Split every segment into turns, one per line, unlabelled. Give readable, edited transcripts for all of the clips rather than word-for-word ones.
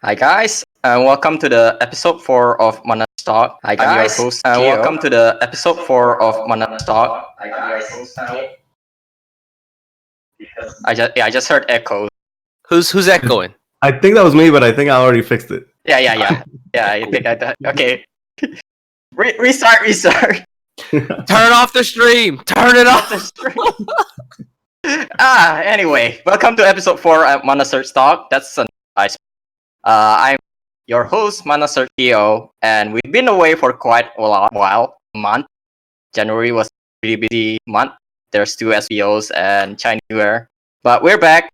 Hi guys, and welcome to the episode 4 of ManaSurge Talk. Hi guys, I'm your host, and welcome to the episode 4 of ManaSurge Talk. I just heard echoes.
Who's echoing?
I think that was me, but I think I already fixed it.
Yeah. I think okay. Restart.
Turn off the stream. Turn it off.
Anyway, welcome to episode 4 of ManaSurge Talk. That's a nice. I'm your host, ManaSurge CEO, and we've been away for quite a while, a month. January was a pretty busy month. There's 2 SVOs and Chinese New Year. But we're back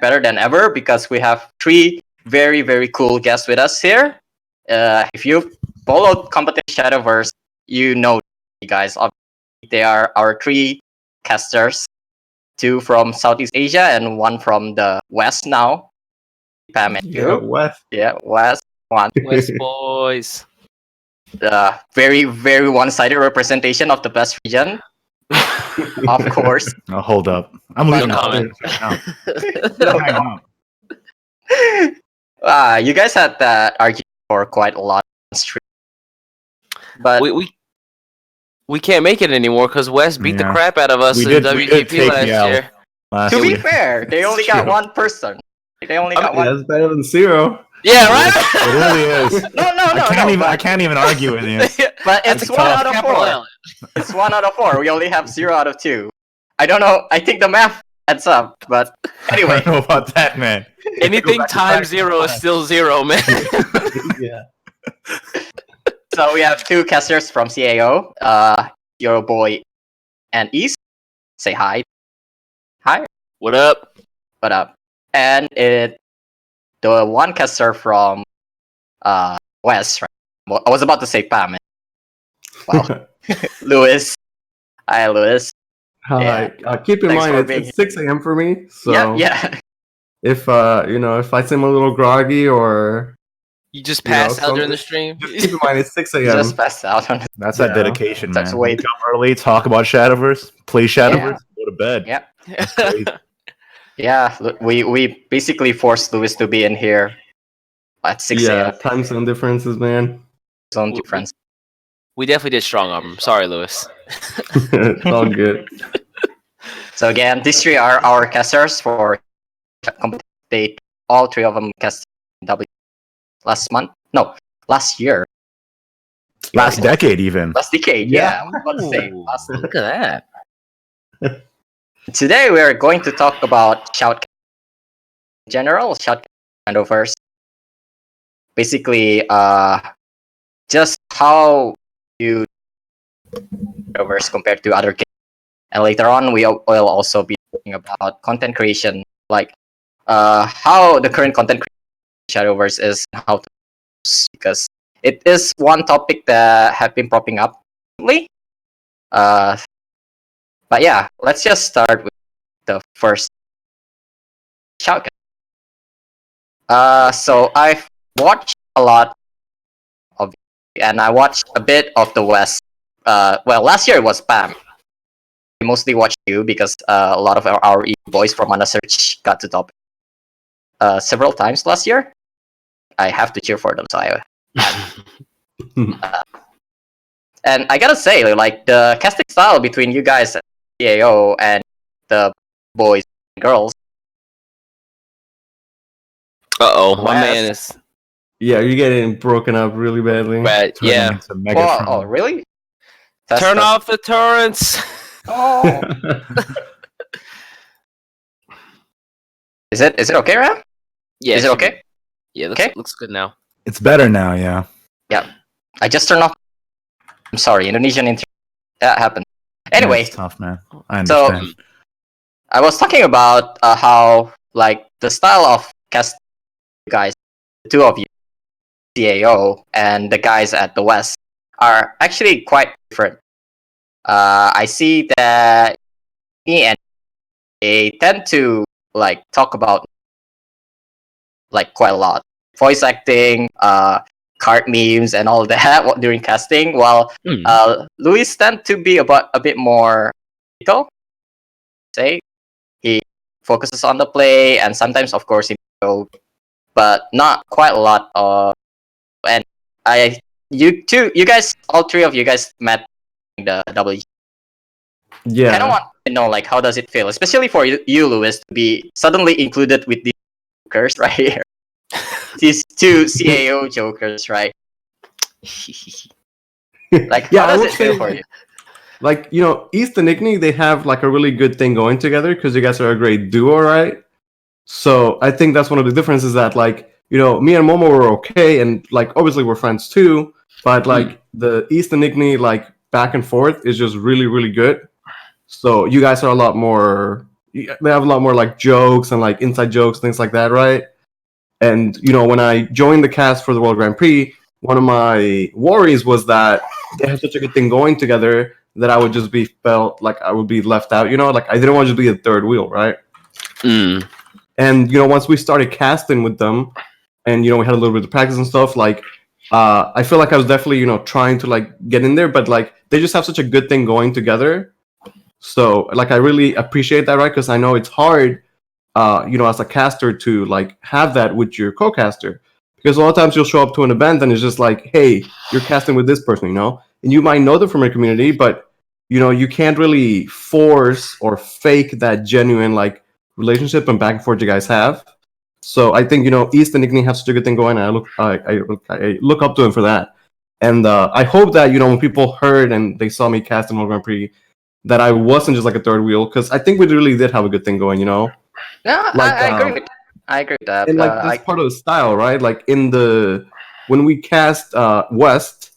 better than ever because we have 3 very, very cool guests with us here. If you've followed Competition Shadowverse, you know you guys. Obviously, they are our 3 casters, 2 from Southeast Asia and 1 from the West now. Pam and you.
West.
Yeah, West. One.
West boys.
Very, very one-sided representation of the best region. Of course.
Oh, hold up. I'm leaving
comment.
You guys had that argument for quite a lot on stream. But
we can't make it anymore because West beat the crap out of us in WGP last year.
To be fair, they only got 1 person. They only got 1.
That's better than 0.
Yeah, right.
It really is.
No.
I can't even argue with you.
But it's 1 out of 4. It's 1 out of 4. We only have 0 out of 2. I don't know. I think the math adds up. But anyway.
I don't know about that, man.
Anything times 0 is still 0, man.
Yeah.
So we have 2 casters from CAO. Your boy and East. Say hi. Hi.
What up?
What up? And the 1 caster from West, right? Well, I was about to say Pam. Well, Luis. Hi, Luis.
Hi. Keep in
Thanks
mind
for
it's 6 a.m. for me, so
yeah.
if if I seem a little groggy or
You just passed out during the stream.
just keep in mind it's 6 a.m.
Just passed out on
That's that dedication, man.
That's way
Wake up early, talk about Shadowverse, play Shadowverse, go to bed.
Yeah. Yeah, we basically forced Luis to be in here at 6
Yeah,
a.m.
time zone differences, man.
Zone difference.
We definitely did strong arm. Sorry, Lewis.
It's all good.
So again, these 3 are our casters for competition. All 3 of them cast W last year.
Last decade, even.
Last decade, yeah. I was about to say.
Look at that.
Today we are going to talk about shout in general, shout Shadowverse. Basically, just how you Shadowverse compared to other games. And later on, will also be talking about content creation, like how the current content creation Shadowverse is, and how to use, because it is one topic that have been popping up recently. But yeah, let's just start with the first shout. So I've watched a lot of it, and I watched a bit of the West. Well, last year it was Pam. We mostly watched you because a lot of our boys from ManaSurge got to top several times last year. I have to cheer for them, so I. And I gotta say, like the casting style between you guys at CAO and the boys and girls.
My man is
Yeah, you're getting broken up really badly.
bad. Yeah.
It's a Megatron.
Oh, really?
Turn off the torrents.
Oh. Is it okay, Ram?
Yeah.
Is it okay?
Yeah.
Okay.
Looks good now.
It's better now, yeah.
I just turned off. I'm sorry, Indonesian internet. That happened. Anyway,
It's tough, man. I understand.
I was talking about how like the style of cast guys, the 2 of you, CAO, and the guys at the West are actually quite different. I see that me and they tend to like talk about like quite a lot voice acting, card memes, and all that during casting, while Luis tend to be a bit more critical. Say he focuses on the play, and sometimes, of course, he go but not quite a lot of. And you guys, all three of you guys met the W.
Yeah.
Kind of want to know, like, how does it feel, especially for you, Luis, to be suddenly included with these jokers right here. These two CAO jokers, right? Like,
Yeah,
how
I
does
would
it feel
say,
for you?
like, East and Igni, they have like a really good thing going together because you guys are a great duo, right? So I think that's one of the differences that, like, me and Momo were okay, and like obviously we're friends too, but like the East and Igni, like, back and forth is just really, really good. So you guys are a lot more. They have a lot more like jokes and like inside jokes, things like that, right? And when I joined the cast for the World Grand Prix, one of my worries was that they have such a good thing going together that I would just be felt like I would be left out. Like I didn't want to just be a third wheel, right? And once we started casting with them, and we had a little bit of practice and stuff, like I feel like I was definitely trying to like get in there, but like they just have such a good thing going together. So like I really appreciate that, right? Because I know it's hard, as a caster to like have that with your co-caster, because a lot of times you'll show up to an event and it's just like, hey, you're casting with this person, and you might know them from your community, but you can't really force or fake that genuine like relationship and back and forth you guys have. So I think East and Igni have such a good thing going. I look up to them for that, and I hope that when people heard and they saw me cast in World Grand Prix, that I wasn't just like a third wheel, because I think we really did have a good thing going.
No,
like,
I agree with that. I agree with that.
And like that's part of the style, right? Like when we cast West,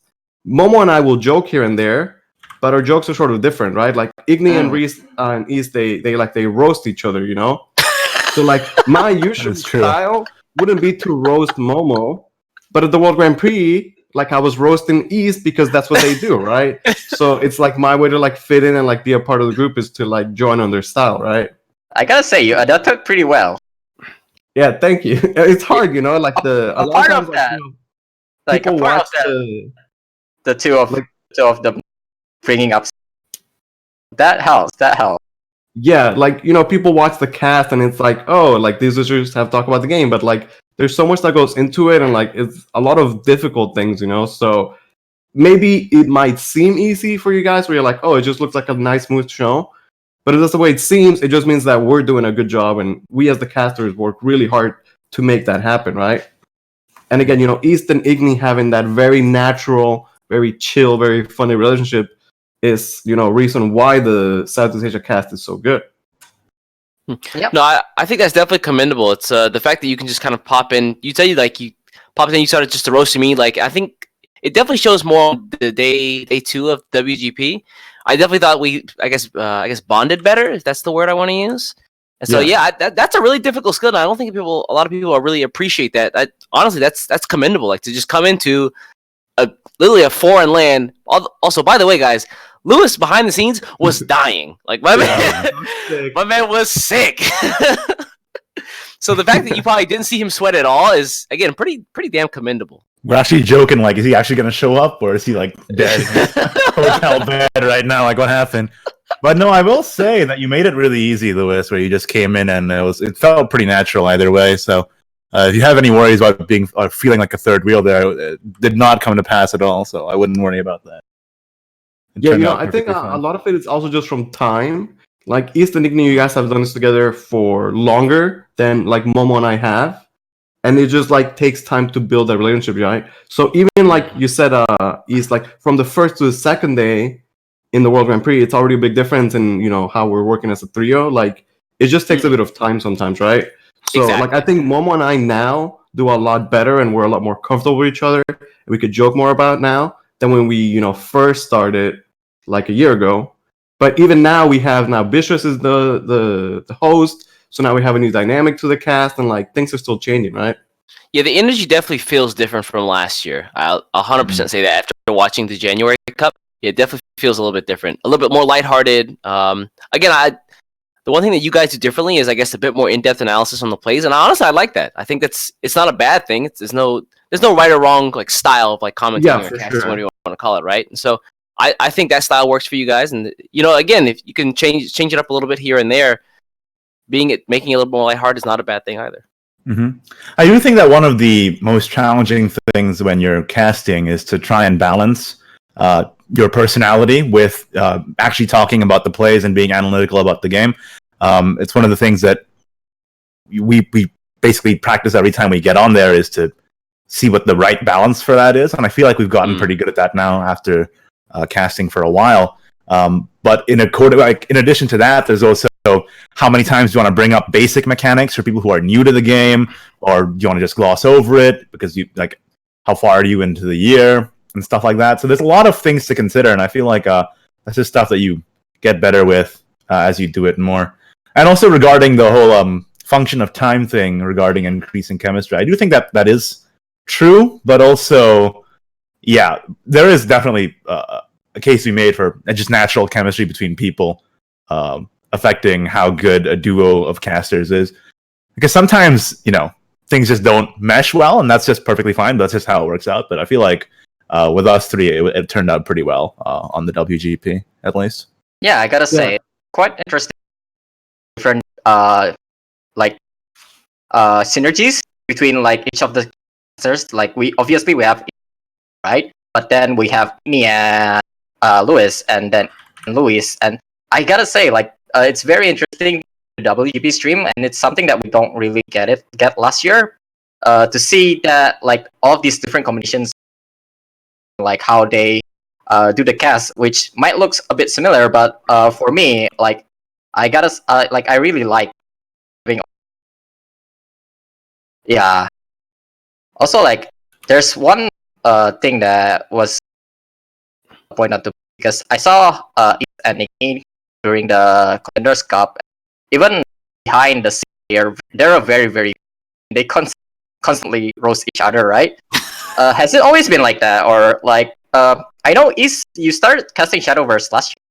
Momo and I will joke here and there, but our jokes are sort of different, right? Like Igni and Reese and East, they roast each other, So like my usual style wouldn't be to roast Momo, but at the World Grand Prix, like I was roasting East because that's what they do, right? So it's like my way to like fit in and like be a part of the group is to like join on their style, right?
I gotta say, you adapted pretty well.
Yeah, thank you. It's hard, like a lot
part
of times,
of that, like
people
a part
watch
of that, the two of them bringing up that helps. That helps.
Yeah, like people watch the cast and it's like, oh, like these users have talked about the game, but like there's so much that goes into it, and like it's a lot of difficult things, So maybe it might seem easy for you guys, where you're like, oh, it just looks like a nice smooth show, but if that's the way it seems, it just means that we're doing a good job, and we as the casters work really hard to make that happen, right? And again, East and Igni having that very natural, very chill, very funny relationship is, reason why the Southeast Asia cast is so good.
Yep. No, I think that's definitely commendable. It's the fact that you can just kind of pop in. You popped in, you started just to roast me. Like, I think it definitely shows more on the day 2 of WGP. I definitely thought I guess bonded better, if that's the word I want to use. And so that's a really difficult skill, and I don't think a lot of people really appreciate that. Honestly, that's commendable. Like, to just come into literally a foreign land. Also, by the way, guys, Luis behind the scenes was dying. Like my man was sick. So the fact that you probably didn't see him sweat at all is, again, pretty damn commendable.
We're actually joking, like, is he actually going to show up, or is he like dead in his hotel bed right now? Like, what happened? But no, I will say that you made it really easy, Luis, where you just came in and it felt pretty natural either way. So if you have any worries about being or feeling like a third wheel there, it did not come to pass at all. So I wouldn't worry about that.
I think a lot of it is also just from time. Like East and Igni, you guys have done this together for longer than like Momo and I have, and it just like takes time to build that relationship, right? So even like you said, East, like from the first to the second day in the World Grand Prix, it's already a big difference in how we're working as a trio. Like it just takes a bit of time sometimes, right? So like I think Momo and I now do a lot better, and we're a lot more comfortable with each other, and we could joke more about now than when we first started like a year ago. But even now we have Bishop is the host, so now we have a new dynamic to the cast, and like things are still changing, right?
Yeah, the energy definitely feels different from last year. I'll 100% say that after watching the January Cup. It definitely feels a little bit different, a little bit more lighthearted. Again, the one thing that you guys do differently is, I guess, a bit more in-depth analysis on the plays, and honestly, I like that. I think it's not a bad thing. There's no right or wrong like style of like commentating or casting, whatever you want to call it, right? And so I think that style works for you guys, and again, if you can change it up a little bit here and there, making it a little more lighthearted is not a bad thing either.
I do think that one of the most challenging things when you're casting is to try and balance your personality with actually talking about the plays and being analytical about the game. It's one of the things that we basically practice every time we get on there, is to see what the right balance for that is. And I feel like we've gotten pretty good at that now after casting for a while. But in addition to that, there's also how many times do you want to bring up basic mechanics for people who are new to the game, or do you want to just gloss over it because you like how far are you into the year and stuff like that. So there's a lot of things to consider, and I feel like that's just stuff that you get better with as you do it more. And also regarding the whole function of time thing regarding increasing chemistry, I do think that that is true, but also, yeah, there is definitely a case we made for just natural chemistry between people affecting how good a duo of casters is. Because sometimes, things just don't mesh well, and that's just perfectly fine. That's just how it works out. But I feel like with us three, it turned out pretty well on the WGP, at least.
Yeah, I gotta say, quite interesting. Different synergies between like each of the casters. Like we have, right, but then we have me and Luis, and then Luis, and I gotta say, like, it's very interesting the WGP stream, and it's something that we don't really get last year. To see that like all of these different combinations, like how they do the cast, which might look a bit similar, but for me, like I really like having. Yeah. Also, like, there's one thing that was point out to, because I saw and Ignideus during the Contenders Cup. Even behind the scene, they're a very, very. They constantly roast each other, right? Has it always been like that, or like? I know you started casting Shadowverse last year.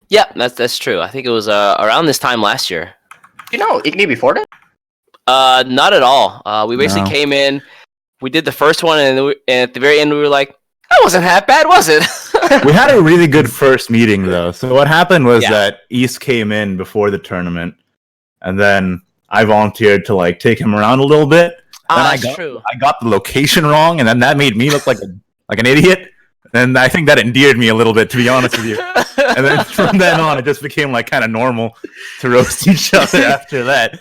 Yeah, that's true. I think it was around this time last year.
You know Igni before that?
Not at all. We basically came in, we did the first one, and at the very end we were like, that wasn't half bad, was it?
We had a really good first meeting, though. So what happened was that East came in before the tournament, and then I volunteered to like take him around a little bit.
That's true.
I got the location wrong, and then that made me look like an idiot. And I think that endeared me a little bit, to be honest with you. And then from then on, it just became like kind of normal to roast each other after that.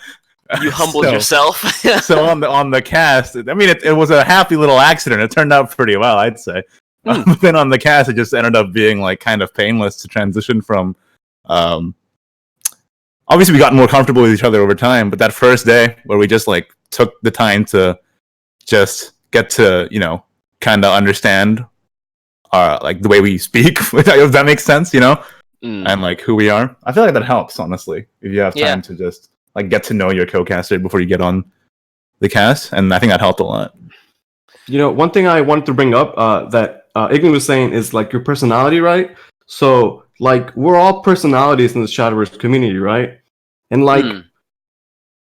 You humbled yourself.
So on the cast, I mean, it was a happy little accident. It turned out pretty well, I'd say. But then on the cast, it just ended up being like kind of painless to transition from. Obviously, we got more comfortable with each other over time, but that first day where we just like took the time to just get to kind of understand like the way we speak, if that makes sense, and like who we are. I feel like that helps, honestly, if you have time to just like get to know your co-caster before you get on the cast, and I think that helped a lot.
One thing I wanted to bring up that Igni was saying is like your personality, right? So like we're all personalities in the Shadowverse community, right? And like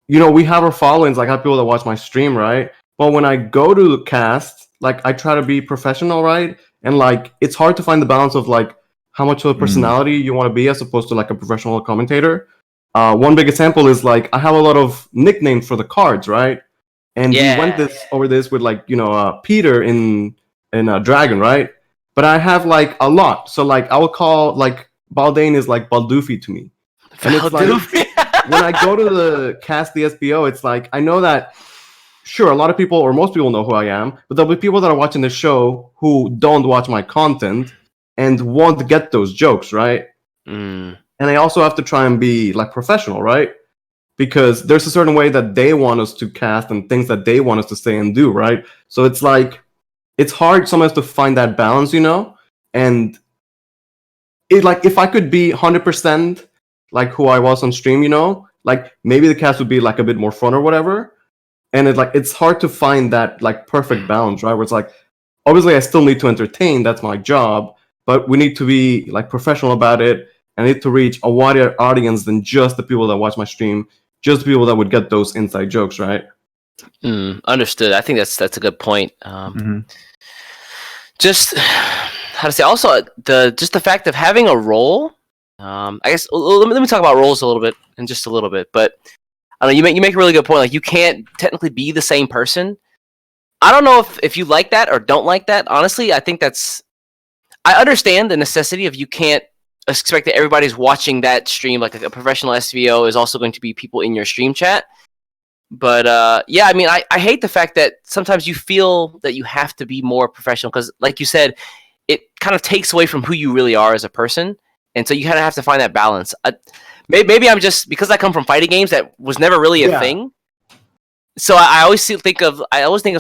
we have our followings, like I have people that watch my stream, right? But when I go to the cast, like I try to be professional, right? And like it's hard to find the balance of like how much of a personality you want to be as opposed to like a professional commentator. One big example is like I have a lot of nicknames for the cards, right? And we went over this with like Peter in Dragon, right? But I have like a lot, so like I will call like Baldane is like Baldoofy to me, and it's like when I go to the cast the SVO, it's like I know that. Sure, a lot of people, or most people know who I am, but there'll be people that are watching the show who don't watch my content and won't get those jokes, right? And I also have to try and be like professional, right? Because there's a certain way that they want us to cast and things that they want us to say and do, right? So it's like, it's hard sometimes to find that balance, And it like, if I could be 100% like who I was on stream, like maybe the cast would be like a bit more fun or whatever. And it's hard to find that like perfect balance, right? Where it's like, obviously I still need to entertain, that's my job, but we need to be like professional about it. I need to reach a wider audience than just the people that watch my stream, just the people that would get those inside jokes, right?
Understood. I think that's a good point. Just how to say, also the fact of having a role. I guess let me talk about roles a little bit in just a little bit, but I don't know, you make a really good point. Like, you can't technically be the same person. I don't know if you like that or don't like that. Honestly, I think I understand the necessity of you can't expect that everybody's watching that stream. Like a professional SVO is also going to be people in your stream chat. But yeah, I mean, I hate the fact that sometimes you feel that you have to be more professional because, like you said, it kind of takes away from who you really are as a person. And so you kind of have to find that balance. Maybe I'm just, because I come from fighting games, that was never really a thing. So I always think of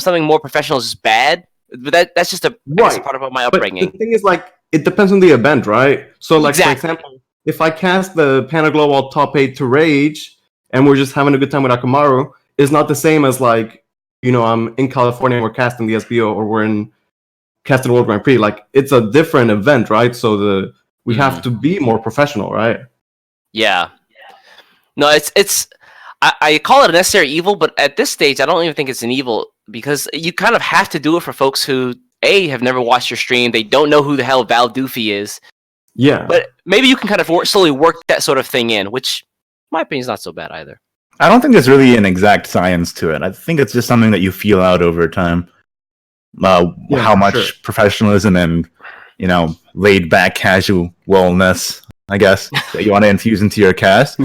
something more professional as bad, but that's just a part of my upbringing.
But the thing is, like, it depends on the event, right? So, like, for example, if I cast the Panda Global top 8 to Rage, and we're just having a good time with Akamaru, it's not the same as, like, you know, I'm in California and we're casting the SBO, or we're in casting World Grand Prix. Like, it's a different event, right? So we have to be more professional, right?
Yeah. No, it's. I call it a necessary evil, but at this stage, I don't even think it's an evil because you kind of have to do it for folks who have never watched your stream. They don't know who the hell Val Doofy is.
Yeah,
but maybe you can kind of slowly work that sort of thing in, which, in my opinion, is not so bad either.
I don't think there's really an exact science to it. I think it's just something that you feel out over time. How much professionalism and, you know, laid back casualness, I guess, that you want to infuse into your cast.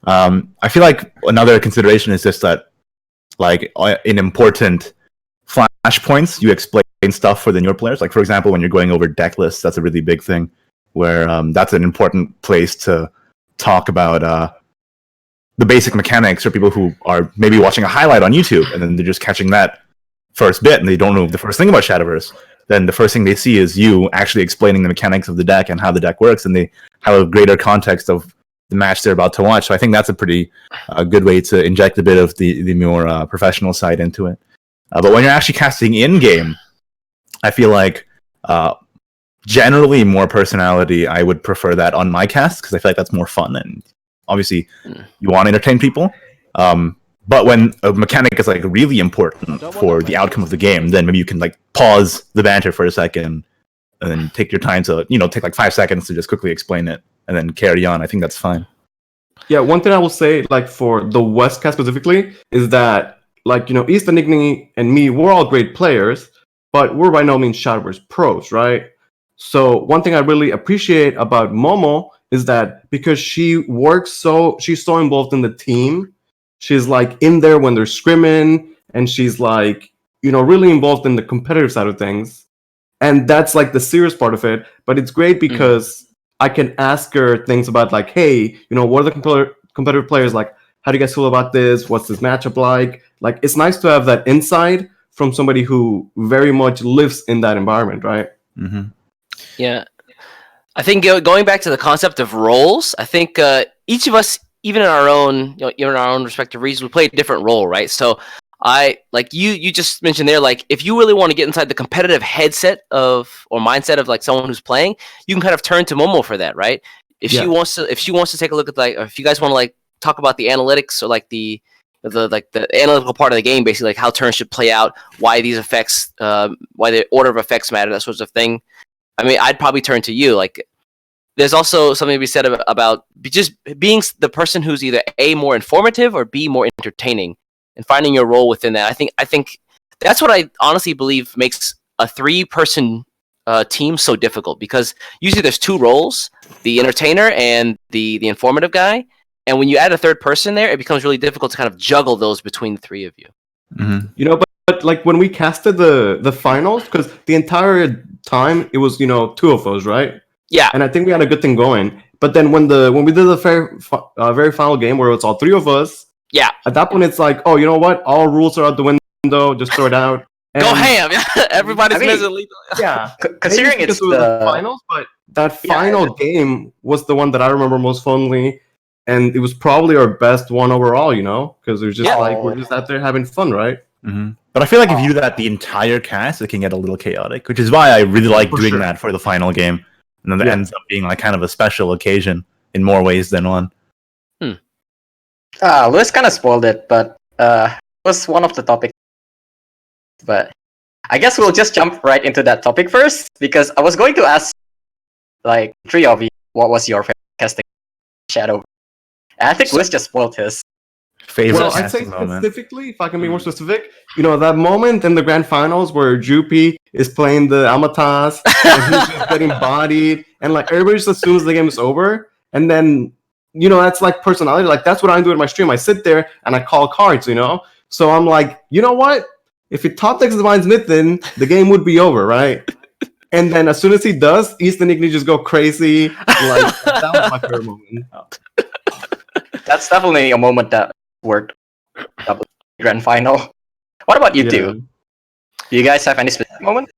I feel like another consideration is just that, like, in important flashpoints, you explain stuff for the newer players. Like, for example, when you're going over deck lists, that's a really big thing, where that's an important place to talk about the basic mechanics for people who are maybe watching a highlight on YouTube, and then they're just catching that first bit, and they don't know the first thing about Shadowverse. Then the first thing they see is you actually explaining the mechanics of the deck and how the deck works, and they have a greater context of the match they're about to watch. So I think that's a pretty good way to inject a bit of the more professional side into it. But when you're actually casting in-game, I feel like generally more personality, I would prefer that on my cast, because I feel like that's more fun, and obviously you want to entertain people. But when a mechanic is, like, really important for the outcome of the game, then maybe you can, like, pause the banter for a second and then take your time to, you know, take like 5 seconds to just quickly explain it and then carry on. I think that's fine.
Yeah, one thing I will say, like, for the West cast specifically, is that, like, you know, East and Igni and me, we're all great players, but we're by no means Shadowverse pros, right? So one thing I really appreciate about Momo is that because she's so involved in the team, she's, like, in there when they're scrimming, and she's, like, you know, really involved in the competitive side of things. And that's, like, the serious part of it. But it's great because I can ask her things about, like, hey, you know, what are the competitive players like? How do you guys feel about this? What's this matchup like? Like, it's nice to have that insight from somebody who very much lives in that environment, right?
Mm-hmm.
Yeah. I think going back to the concept of roles, I think each of us, even in our own, in our own respective regions, we play a different role, right? So you just mentioned there, like, if you really want to get inside the competitive headset or mindset of, like, someone who's playing, you can kind of turn to Momo for that, right? If she wants to take a look at, like, or if you guys want to, like, talk about the analytics, or, like, the analytical part of the game, basically, like how turns should play out, why these effects, why the order of effects matter, that sort of thing. I mean, I'd probably turn to you. Like, there's also something to be said about just being the person who's either A, more informative, or B, more entertaining, and finding your role within that. I think that's what I honestly believe makes a 3-person team so difficult, because usually there's 2 roles, the entertainer and the informative guy. And when you add a 3rd person there, it becomes really difficult to kind of juggle those between the 3 of you.
Mm-hmm.
You know, but like, when we casted the finals, because the entire time it was, you know, 2 of us, right?
Yeah.
And I think we had a good thing going. But then when we did the very final game where it's all 3 of us,
yeah,
at that point it's like, oh, you know what? All rules are out the window. Just throw it out.
And go ham! Everybody's lethal.
Yeah,
considering it's
the finals, but that final game was the one that I remember most fondly, and it was probably our best one overall. You know, because it was just like, we're just out there having fun, right?
Mm-hmm. But I feel like if you do that the entire cast, it can get a little chaotic, which is why I really like doing that for the final game, and then it ends up being, like, kind of a special occasion in more ways than one.
Luis kind of spoiled it, but it was one of the topics. But I guess we'll just jump right into that topic first, because I was going to ask, like, 3 of you, what was your favorite casting Shadow? And I think Luis just spoiled his.
Favorite
Well, I'd say
casting moment.
specifically, if I can be more specific, that moment in the grand finals where Jupi is playing the Amatas and he's just getting bodied, and like everybody just assumes the game is over, and then that's like personality. Like that's what I do in my stream. I sit there and I call cards, So I'm like, you know what? If it top decks Divine Smith, then the game would be over, right? And then as soon as he does, East and Igni just go crazy. Like that was my favorite moment.
That's definitely a moment that worked. Double grand final. What about you two? Do you guys have any specific moment?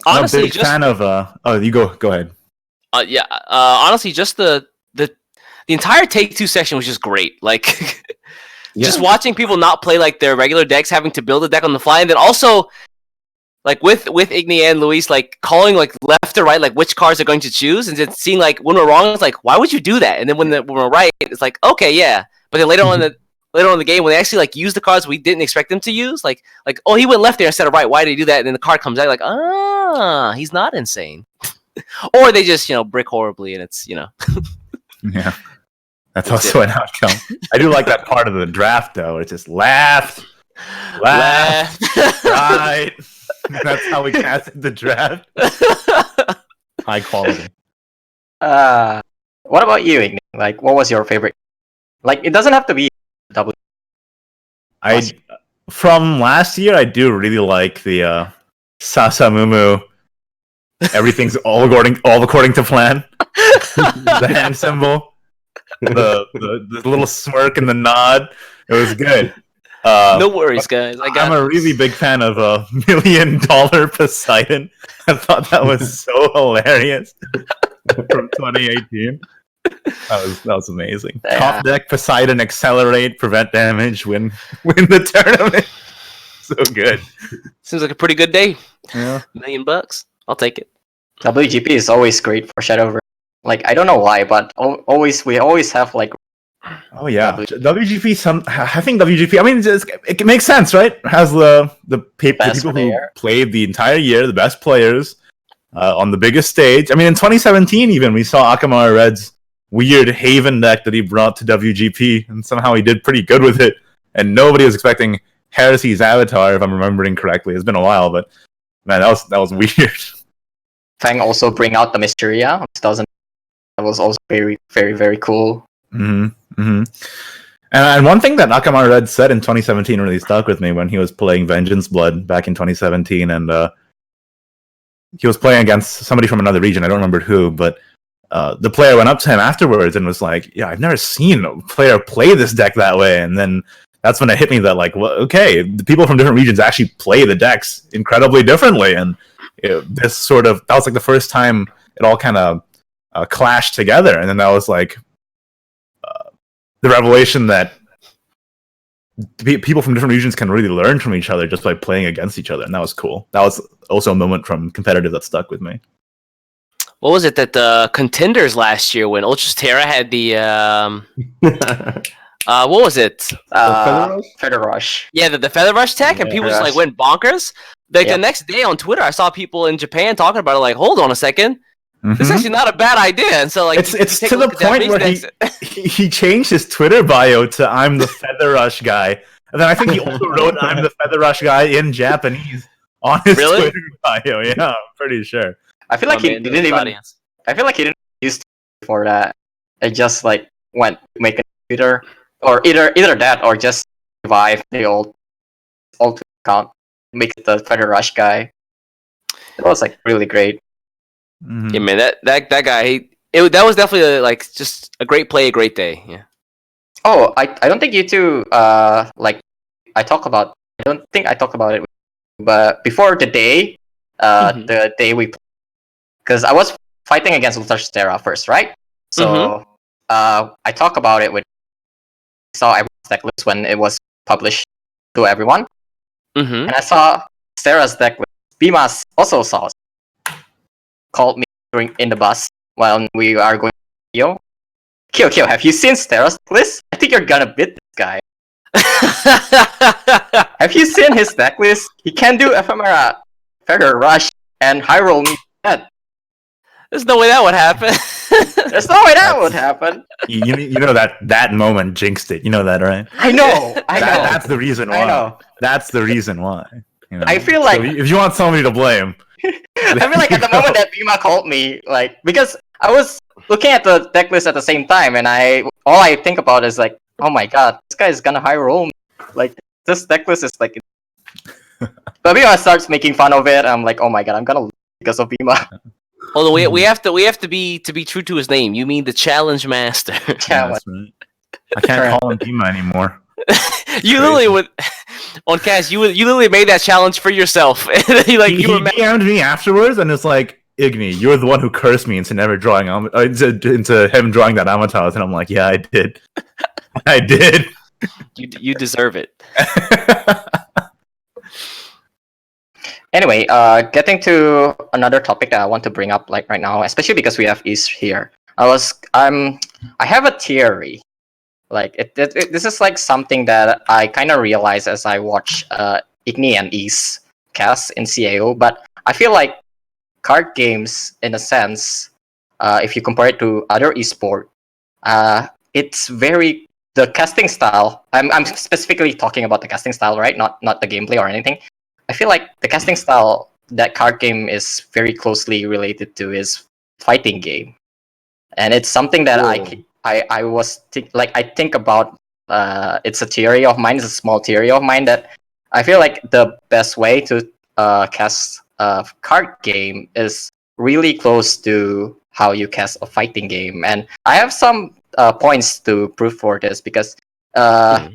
Honestly,
I'm a big fan of. You go ahead.
Honestly, just the entire Take-Two section was just great. Like, just watching people not play like their regular decks, having to build a deck on the fly, and then also, like with Igni and Luis, like calling like left or right, like which cards they're going to choose, and then seeing like when we're wrong, it's like, why would you do that? And then when we're right, it's like, okay, yeah. But then later on in the game, when they actually like use the cards we didn't expect them to use, like oh, he went left there instead of right. Why did he do that? And then the card comes out, like, he's not insane. Or they just brick horribly, and it's
Yeah, that's also an outcome. I do like that part of the draft though. It's just left, right. That's how we casted the draft. High quality.
What about you, Igni? Like, what was your favorite? Like, it doesn't have to be double.
From last year, I do really like the Sasamumu. Everything's all according to plan. The hand symbol, the little smirk and the nod. It was good.
No worries, guys.
I'm a really big fan of $1 million Poseidon. I thought that was so hilarious from 2018. That was amazing.
Yeah.
Top deck Poseidon, accelerate, prevent damage, win the tournament. So good.
Seems like a pretty good day.
Yeah,
$1 million. I'll take it.
WGP is always great for Shadowverse. Like, I don't know why, but we always have like.
Oh yeah, WGP. I think WGP. I mean, it makes sense, right? It has the people who played the entire year, the best players on the biggest stage. I mean, in 2017, even we saw Akamara Red's weird Haven deck that he brought to WGP, and somehow he did pretty good with it. And nobody was expecting Heresy's Avatar, if I'm remembering correctly. It's been a while, but man, that was weird.
Fang also bring out the Mysteria. That was also very, very, very cool.
And one thing that Akamara Red said in 2017 really stuck with me when he was playing Vengeance Blood back in 2017, and he was playing against somebody from another region. I don't remember who, but the player went up to him afterwards and was like, "Yeah, I've never seen a player play this deck that way." And then that's when it hit me that like, well, okay, the people from different regions actually play the decks incredibly differently, and that was like the first time it all kind of clashed together, and then that was like the revelation that people from different regions can really learn from each other just by playing against each other, and that was cool. That was also a moment from competitive that stuck with me.
What was it that the contenders last year when Ultras Terra had the what was it?
Feather Rush.
Yeah, the Feather Rush tech, and people just like went bonkers. Like the next day on Twitter, I saw people in Japan talking about it. Like, hold on a second, this is actually not a bad idea. And so, like,
it's to the point where he changed his Twitter bio to "I'm the Feather Rush guy," and then I think he also wrote "I'm the Feather Rush guy" in Japanese on his Twitter bio. Yeah, I'm pretty sure.
I feel like he didn't even. Audience. I feel like he didn't use Twitter for that. It just like went to make a Twitter, or either that or just revive the old account, make it the Feather Rush guy. It was like really great.
Yeah, man, that guy, that was definitely like just a great play, a great day. Yeah.
Oh, I don't think you two like I don't think I talked about it, but before the day, the day we, because I was fighting against Ultras Terra first, right? So I talked about it with saw everyone's deck list when it was published to everyone, and I saw Terra's deck list. Bimas also saw. Called me in the bus while we are going to Kyo, have you seen Stera's list? I think you're gonna beat this guy. Have you seen his deck list? He can do Ephemera, Feather Rush, and High Roll me dead.
There's no way that would happen.
There's no way that would happen.
You know that moment jinxed it. You know that, right?
I know.
That's the reason why.
I know.
That's the reason why. You know?
I feel like
so if you want somebody to blame,
I feel like at the moment that Bima called me, like because I was looking at the deck list at the same time, and all I think about is like, oh my god, this guy is gonna high roll me. Like this deck list is like. But Bima starts making fun of it. I'm like, oh my god, I'm gonna lose because of Bima.
Although we have to be true to his name. You mean the Challenge Master?
Challenge.
Right. I can't call him Dima anymore.
You literally would on cast. You literally made that challenge for yourself.
He DM'd me afterwards, and it's like, Igni, you're the one who cursed me into never drawing into him drawing that Amatas, and I'm like, yeah, I did. I did.
You deserve it.
Anyway, getting to another topic that I want to bring up like right now, especially because we have East here. I have a theory. Like this is like something that I kind of realized as I watch Igni and East cast in CAO, but I feel like card games, in a sense, if you compare it to other esport, it's very the casting style. I'm specifically talking about the casting style, right? Not the gameplay or anything. I feel like the casting style that card game is very closely related to is fighting game, and it's something that I think about. It's a theory of mine. It's a small theory of mine that I feel like the best way to cast a card game is really close to how you cast a fighting game, and I have some points to prove for this because.
Oh,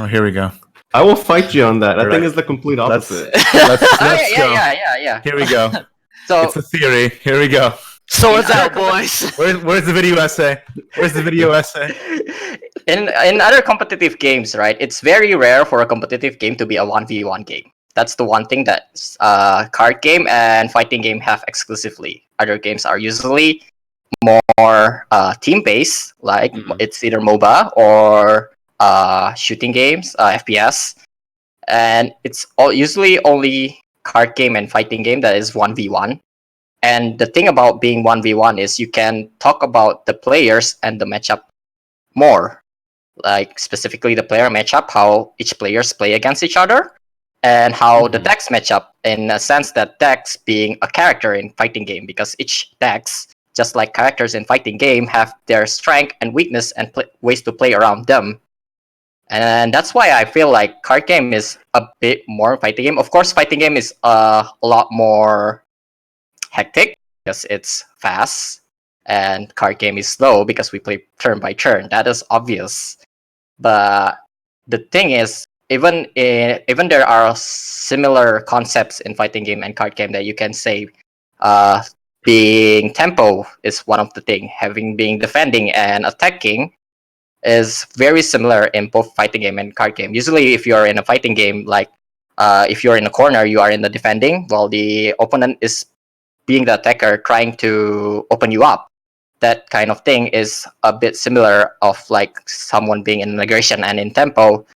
here we go.
I will fight you on that. I
Right.
think it's the complete opposite.
Let's go.
Yeah.
Here we go.
So
It's a theory. Here we go.
Swords out, boys.
Where's the video essay? Where's the video essay?
in other competitive games, right? It's very rare for a competitive game to be a 1v1 game. That's the one thing that card game and fighting game have exclusively. Other games are usually more team-based, like it's either MOBA or shooting games, FPS, and it's usually only card game and fighting game that is 1v1. And the thing about being 1v1 is you can talk about the players and the matchup more, like specifically the player matchup, how each players play against each other, and how the decks match up, in a sense that decks being a character in fighting game, because each decks, just like characters in fighting game, have their strength and weakness and ways to play around them. And that's why I feel like card game is a bit more fighting game. Of course, fighting game is a lot more hectic because it's fast, and card game is slow because we play turn by turn. That is obvious. But the thing is, even there are similar concepts in fighting game and card game that you can say, being tempo is one of the thing. Having being defending and attacking is very similar in both fighting game and card game. Usually, if you're in a fighting game, like if you're in a corner, you are in the defending, while the opponent is being the attacker, trying to open you up. That kind of thing is a bit similar of like someone being in aggression and in tempo,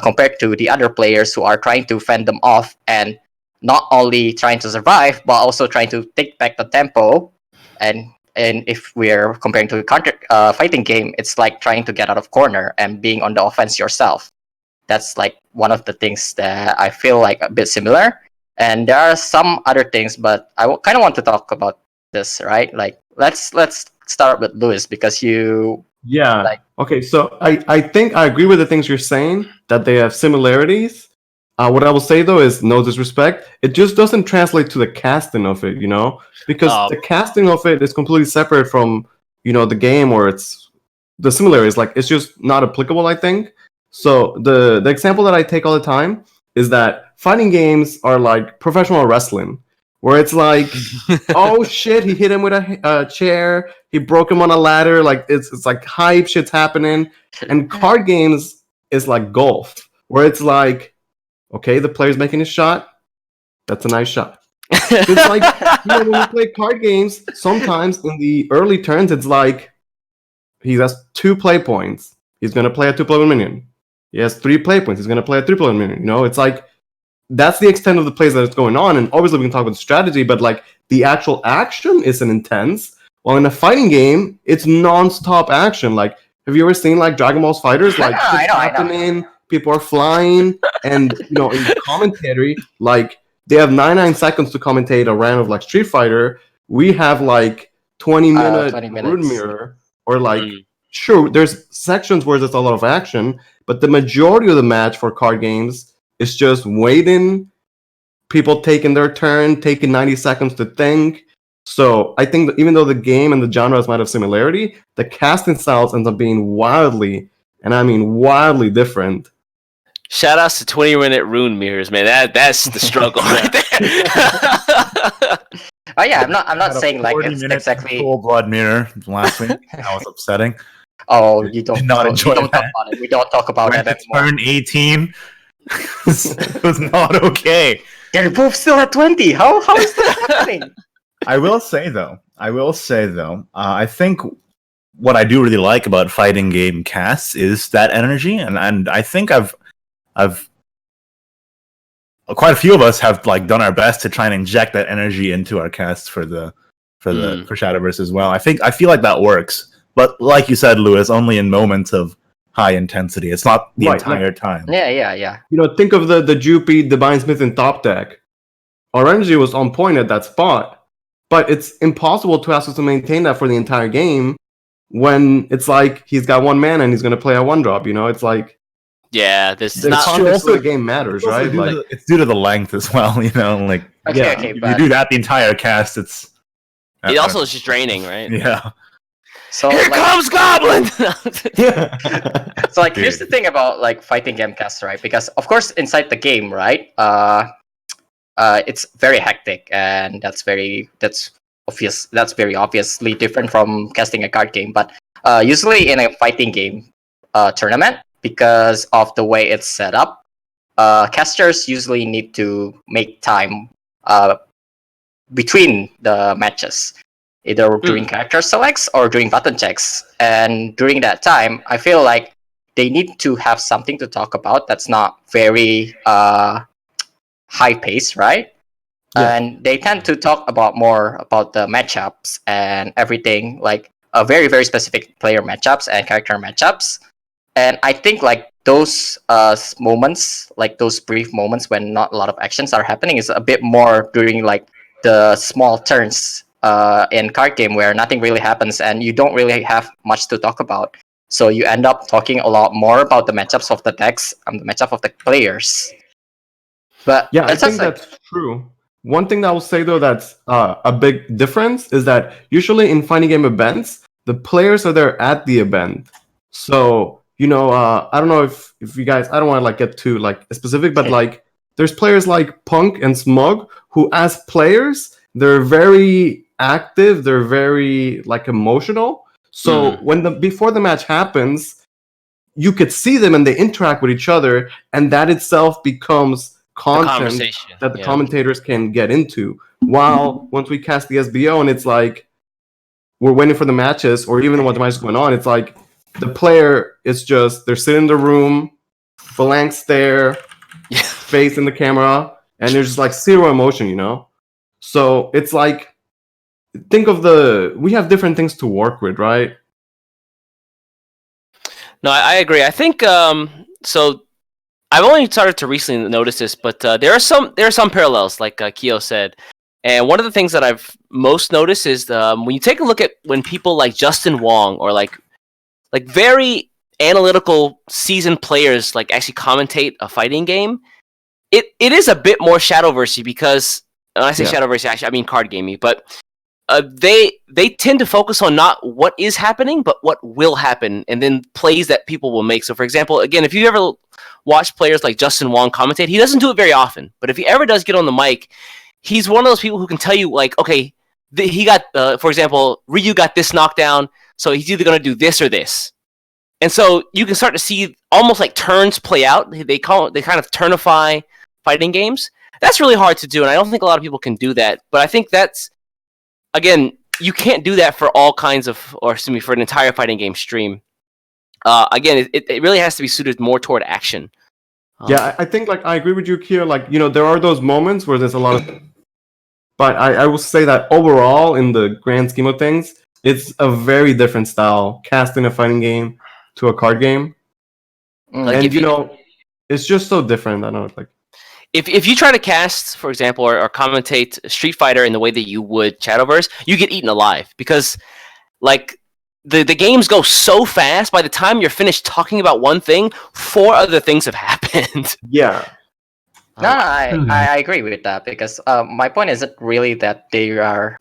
compared to the other players who are trying to fend them off and not only trying to survive, but also trying to take back the tempo. And if we're comparing to counter fighting game, it's like trying to get out of corner and being on the offense yourself. That's like one of the things that I feel like a bit similar. And there are some other things, but I kind of want to talk about this, right? Like let's start with Luis, because you.
Yeah. Okay. So I think I agree with the things you're saying, that they have similarities. What I will say though is, no disrespect, it just doesn't translate to the casting of it, because the casting of it is completely separate from, the game, or the similarities. Like, it's just not applicable, I think. So the example that I take all the time is that fighting games are like professional wrestling, where it's like, oh shit, he hit him with a chair, he broke him on a ladder, like it's like hype shit's happening. And card games is like golf, where it's like, okay, the player's making a shot, that's a nice shot. It's like, when we play card games, sometimes in the early turns, it's like, he has 2 play points, he's going to play a 2-play minion. He has 3 play points, he's going to play a 3-play minion. It's like, that's the extent of the plays that is going on. And obviously we can talk about strategy, but like, the actual action isn't intense. While in a fighting game, it's non-stop action. Like, have you ever seen like Dragon Ball Fighters? Like,
I know.
happening, people are flying, and in the commentary, like they have 99 seconds to commentate a round of like Street Fighter. We have like 20 minute
20
Brood
minutes.
Mirror, or like sure, there's sections where there's a lot of action, but the majority of the match for card games is just waiting, people taking their turn, taking 90 seconds to think. So I think that even though the game and the genres might have similarity, the casting styles ends up being wildly, and I mean wildly different.
Shout outs to 20-minute rune mirrors, man. That's the struggle right there.
Oh yeah, I'm not saying like it's
40-minute
exactly.
full blood mirror last week. That was upsetting.
Oh, you don't
Did not enjoy
talk
that.
about it. We don't talk about
When
that
to
anymore.
turn 18 it was not okay.
They're both still at 20. How is that happening?
I will say though, I think what I do really like about fighting game casts is that energy, and I think I've quite a few of us have like done our best to try and inject that energy into our casts for Shadowverse as well. I feel like that works, but like you said, Lewis, only in moments of high intensity. It's not the entire time.
Yeah.
Think of the Jupy, Divine Smith, and Top deck. Our energy was on point at that spot, but it's impossible to ask us to maintain that for the entire game when it's like he's got one mana and he's going to play a 1-drop. It's like
Yeah, this is
the
not.
context of the game matters, right?
It's due to the length as well. Like
Okay,
if
but
you do that the entire cast, it's
It also is just draining, right?
yeah.
so
Here
like,
comes Goblin.
Yeah.
so like here's the thing about like fighting game casts, right? Because of course inside the game, right? It's very hectic, and that's very obviously different from casting a card game. But usually in a fighting game tournament, because of the way it's set up, casters usually need to make time between the matches, either doing character selects or doing button checks. And during that time, I feel like they need to have something to talk about that's not very high pace, right?
Yeah.
And they tend to talk more about the matchups and everything, like a very, very specific player matchups and character matchups. And I think like those moments, like those brief moments when not a lot of actions are happening, is a bit more during like the small turns in card game where nothing really happens and you don't really have much to talk about. So you end up talking a lot more about the matchups of the decks and the matchup of the players. But
Yeah, I
that's
think
just like,
that's true. One thing that I will say though that's a big difference is that usually in fighting game events, the players are there at the event. So I don't know if you guys, I don't want to like get too like specific, but like there's players like Punk and Smug who, as players, they're very active, they're very like emotional. So when before the match happens, you could see them and they interact with each other, and that itself becomes content that the commentators can get into. While once we cast the SVO and it's like we're waiting for the matches, or even when the match is going on, it's like the player is just, they're sitting in the room, blank stare, face in the camera, and there's just like zero emotion, So it's like, think of we have different things to work with, right?
No, I agree. I think so. I've only started to recently notice this, but there are some parallels, like Kyo said. And one of the things that I've most noticed is when you take a look at when people like Justin Wong or like very analytical seasoned players like actually commentate a fighting game, it is a bit more Shadowverse-y, because when I say Shadowverse, actually I mean card gamey, but they tend to focus on not what is happening, but what will happen, and then plays that people will make. So for example, again, if you ever watch players like Justin Wong commentate, he doesn't do it very often, but if he ever does get on the mic, he's one of those people who can tell you like, okay, he got, for example, Ryu got this knockdown, so he's either going to do this or this. And so you can start to see almost like turns play out. They kind of turnify fighting games. That's really hard to do, and I don't think a lot of people can do that. But I think that's, again, you can't do that for all kinds of, or excuse me, for an entire fighting game stream. Again, it really has to be suited more toward action.
Yeah, I think like I agree with you, Kyo. Like, there are those moments where there's a lot of, But I will say that overall, in the grand scheme of things, it's a very different style, casting a fighting game to a card game.
Like,
And it's just so different. I know, like,
if you try to cast, for example, or commentate Street Fighter in the way that you would Shadowverse, you get eaten alive because, like, the games go so fast. By the time you're finished talking about one thing, 4 other things have happened.
yeah.
No, I agree with that because my point isn't really that they are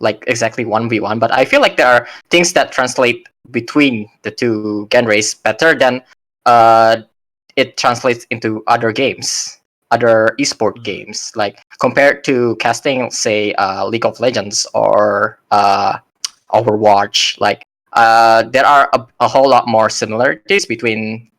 like exactly 1v1, but I feel like there are things that translate between the two genres better than it translates into other games, other esport games. Like compared to casting, say, League of Legends or Overwatch, like there are a whole lot more similarities between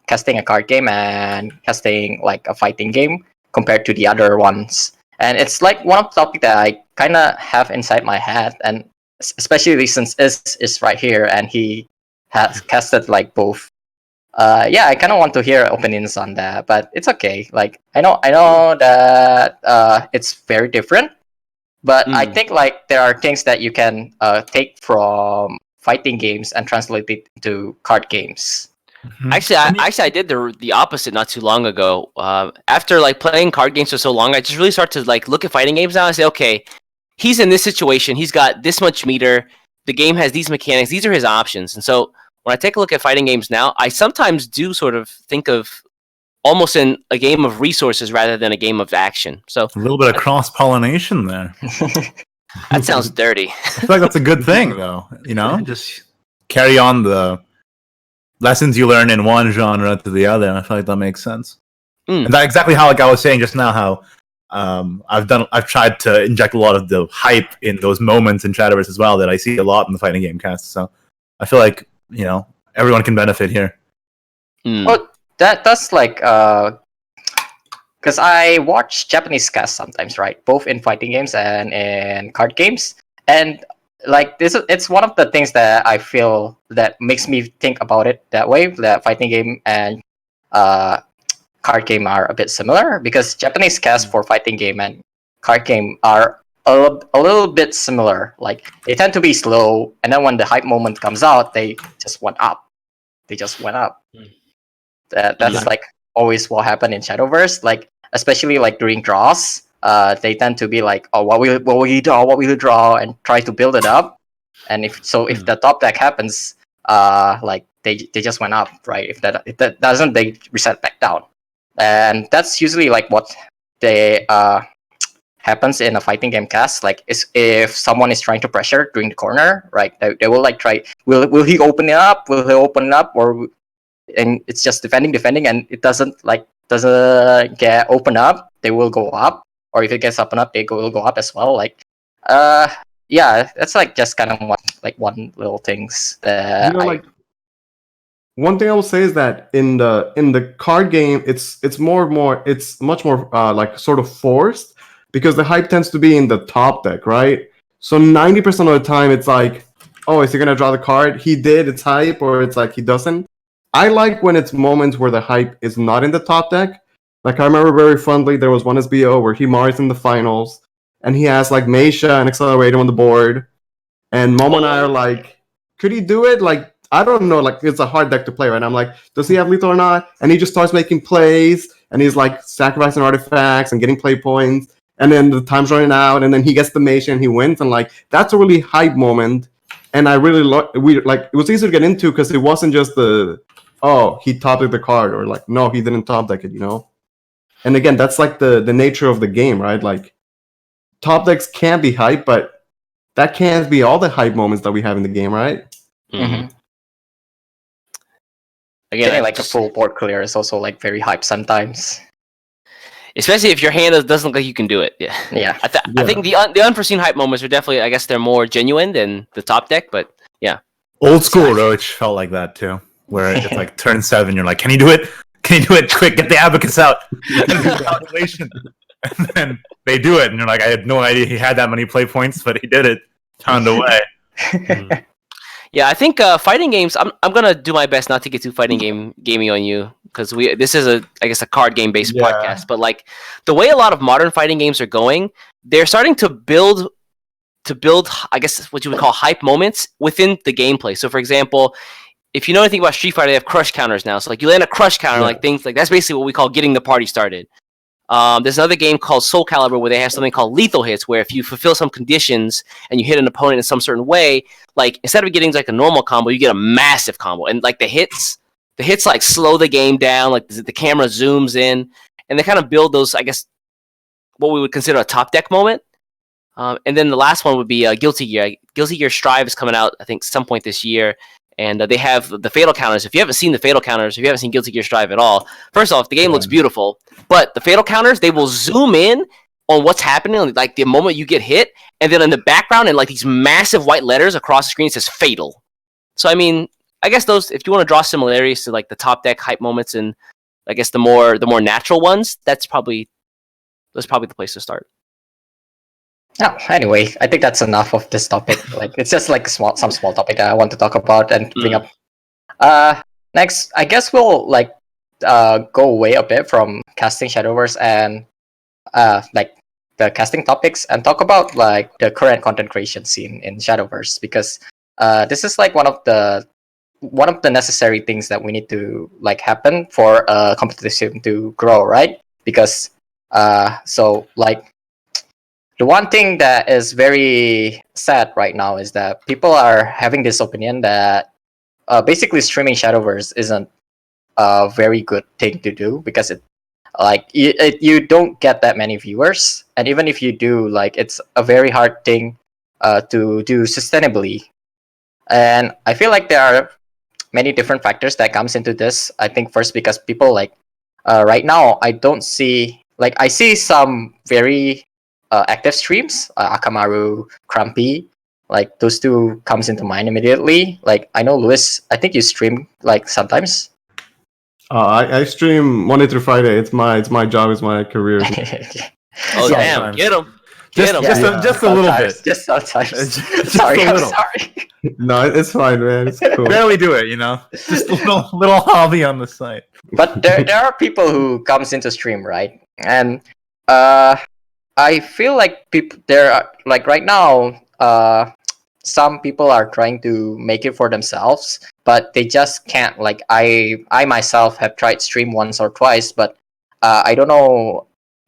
casting a card game and casting like a fighting game compared to the other ones. And it's like one of the topics that I kind of have inside my head, and especially since is right here and he has casted like both. Yeah, I kind of want to hear opinions on that, but it's okay. Like I know that it's very different, but I think like there are things that you can take from fighting games and translate it into card games.
Actually, I did the opposite not too long ago. After like playing card games for so long, I just really start to like look at fighting games now and say, okay, he's in this situation, he's got this much meter, the game has these mechanics, these are his options. And so when I take a look at fighting games now, I sometimes do sort of think of almost in a game of resources rather than a game of action. So
a little bit of cross-pollination there.
That sounds dirty.
I feel like that's a good thing, though. You know, just carry on the lessons you learn in one genre to the other. And I feel like that makes sense. And that's exactly how, like I was saying just now, how I've tried to inject a lot of the hype in those moments in Shadowverse as well that I see a lot in the fighting game cast. So I feel like everyone can benefit here.
Well, that's like because I watch Japanese cast sometimes, right? Both in fighting games and in card games, and like it's one of the things that I feel that makes me think about it that way. That fighting game and card game are a bit similar because Japanese cast for fighting game and card game are a little bit similar. Like they tend to be slow, and then when the hype moment comes out, they just went up. That's like always what happened in Shadowverse. Like especially like during draws, they tend to be like, oh, what will you draw, and try to build it up. And if the top deck happens, like they just went up, right? If that doesn't, they reset back down. And that's usually like what they happens in a fighting game cast. Like if someone is trying to pressure during the corner, right? They will like try. Will he open it up? Will he open it up? And it's just defending, and it doesn't get open up. They will go up, or if it gets open up, will go up as well. Like, yeah, that's like just kind of one little things that
like one thing I will say is that in the card game, it's much more like sort of forced because the hype tends to be in the top deck, right? So 90% of the time, it's like, oh, is he gonna draw the card? He did. It's hype, or it's like he doesn't. I like when it's moments where the hype is not in the top deck. Like I remember very fondly, there was one SVO where he Mars in the finals, and he has like Meisha and Accelerator on the board, and Momo and I are like, could he do it? Like I don't know, like it's a hard deck to play, right? I'm like, does he have lethal or not? And he just starts making plays, and he's like sacrificing artifacts and getting play points, and then the time's running out, and then he gets the Meisha and he wins, and like that's a really hype moment. And I really it was easy to get into because it wasn't just he top decked the card, or like no, he didn't top deck it, And again, that's like the nature of the game, right? Like top decks can be hype, but that can't be all the hype moments that we have in the game, right?
Mm-hmm. Again, like a full board clear is also like very hype sometimes.
Especially if your hand doesn't look like you can do it. Yeah.
Yeah.
I think the unforeseen hype moments are definitely, I guess, they're more genuine than the top deck, but yeah.
Old school Roach felt like that too, where it's like turn 7, you're like, can you do it? Can you do it? Quick, get the abacus out. Calculation. And then they do it, and you're like, I had no idea he had that many play points, but he did it. Turned away.
Yeah, I think fighting games. I'm gonna do my best not to get too gamey on you because this is a card game based podcast. But like the way a lot of modern fighting games are going, they're starting to build, I guess what you would call hype moments within the gameplay. So, for example, if you know anything about Street Fighter, they have crush counters now. So, like, you land a crush counter, like things like that's basically what we call getting the party started. There's another game called Soul Calibur where they have something called lethal hits, where if you fulfill some conditions and you hit an opponent in some certain way, like instead of getting like a normal combo, you get a massive combo, and like the hits like slow the game down, like the camera zooms in, and they kind of build those, I guess, what we would consider a top deck moment. And then the last one would be Guilty Gear. Guilty Gear Strive is coming out, I think, some point this year. And they have the fatal counters. If you haven't seen the fatal counters, if you haven't seen Guilty Gear Strive at all, first off, the game looks beautiful. But the fatal counters, they will zoom in on what's happening, like the moment you get hit. And then in the background, in like these massive white letters across the screen, it says fatal. So, I mean, I guess those, if you want to draw similarities to like the top deck hype moments and I guess the more natural ones, that's probably the place to start.
Oh, anyway, I think that's enough of this topic. Like, it's just like some small topic that I want to talk about and bring up. Next, I guess we'll like go away a bit from casting Shadowverse and like the casting topics and talk about like the current content creation scene in Shadowverse, because this is like one of the necessary things that we need to like happen for a competitive scene to grow, right? Because so like. The one thing that is very sad right now is that people are having this opinion that basically streaming Shadowverse isn't a very good thing to do, because you don't get that many viewers, and even if you do, like, it's a very hard thing to do sustainably. And I feel like there are many different factors that comes into this. I think first because people like right now I see some very active streams, Akamaru, Crumpy, like those two comes into mind immediately. Like I know Luis, I think you stream like sometimes.
I stream Monday through Friday. It's my job, it's my career.
Oh damn! Get him!
Just a little bit.
Just sometimes.
Sorry,
I'm sorry.
No, it's fine, man. It's cool.
Barely do it, you know. Just a little hobby on the side.
But there are people who comes into stream, right? And I feel like people there are like right now. Some people are trying to make it for themselves, but they just can't. Like I myself have tried stream once or twice, but I don't know.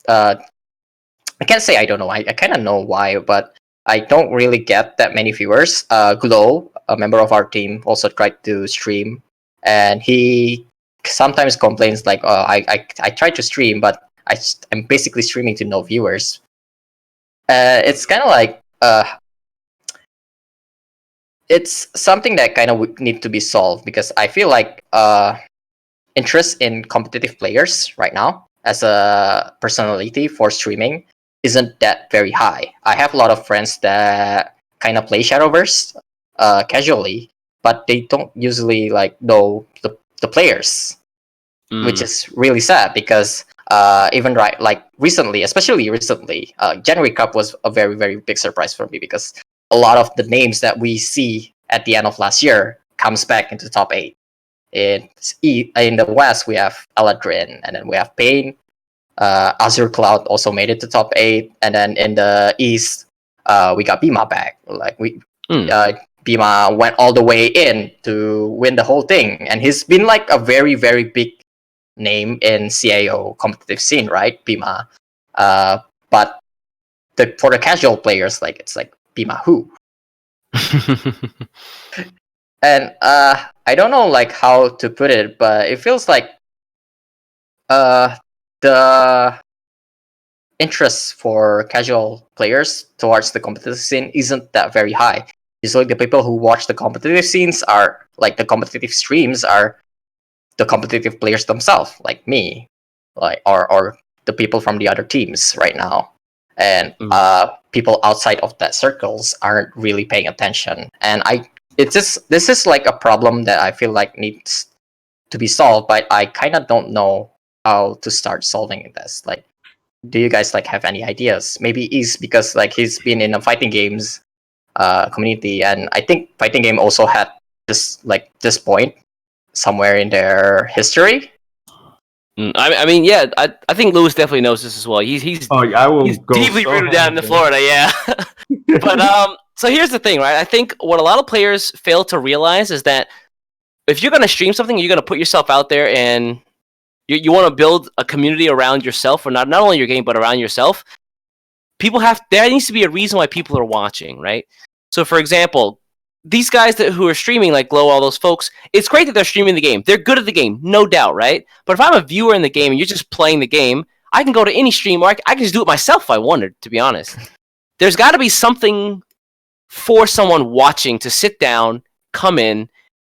I can't say I don't know. I kind of know why, but I don't really get that many viewers. Glow, a member of our team, also tried to stream, and he sometimes complains like, "Oh, I tried to stream, but I'm basically streaming to no viewers." It's kind of like it's something that kind of would need to be solved, because I feel like interest in competitive players right now as a personality for streaming isn't that very high. I have a lot of friends that kind of play Shadowverse casually, but they don't usually like know the players, which is really sad, because even recently, especially recently, January Cup was a very, very big surprise for me, because a lot of the names that we see at the end of last year comes back into top 8. In the West, we have Eladrin, and then we have Pain. Azure Cloud also made it to top 8, and then in the East, we got Bima back. Like Bima went all the way in to win the whole thing, and he's been like a very, very big name in CAO competitive scene, right? Bima, but for the casual players, like it's like Bima who, and I don't know like how to put it, but it feels like the interest for casual players towards the competitive scene isn't that very high. Usually the people who watch the competitive scenes are like the competitive streams are the competitive players themselves, like me, like or the people from the other teams right now, and people outside of that circles aren't really paying attention. And this is like a problem that I feel like needs to be solved, but I kind of don't know how to start solving this. Like, do you guys like have any ideas? Maybe Is, because like he's been in a fighting games community, and I think fighting game also had this point somewhere in their history.
I mean, yeah, I think Lewis definitely knows this as well. He's
Oh, yeah, I will
he's
go
deeply
so
rooted down
hard,
in Florida, yeah. But so here's the thing, right? I think what a lot of players fail to realize is that if you're gonna stream something, you're gonna put yourself out there, and you want to build a community around yourself, or not only your game but around yourself. There needs to be a reason why people are watching, right? So, for example, these guys who are streaming, like Glow, all those folks, it's great that they're streaming the game. They're good at the game, no doubt, right? But if I'm a viewer in the game and you're just playing the game, I can go to any stream, or I can just do it myself if I wanted, to be honest. There's got to be something for someone watching to sit down, come in,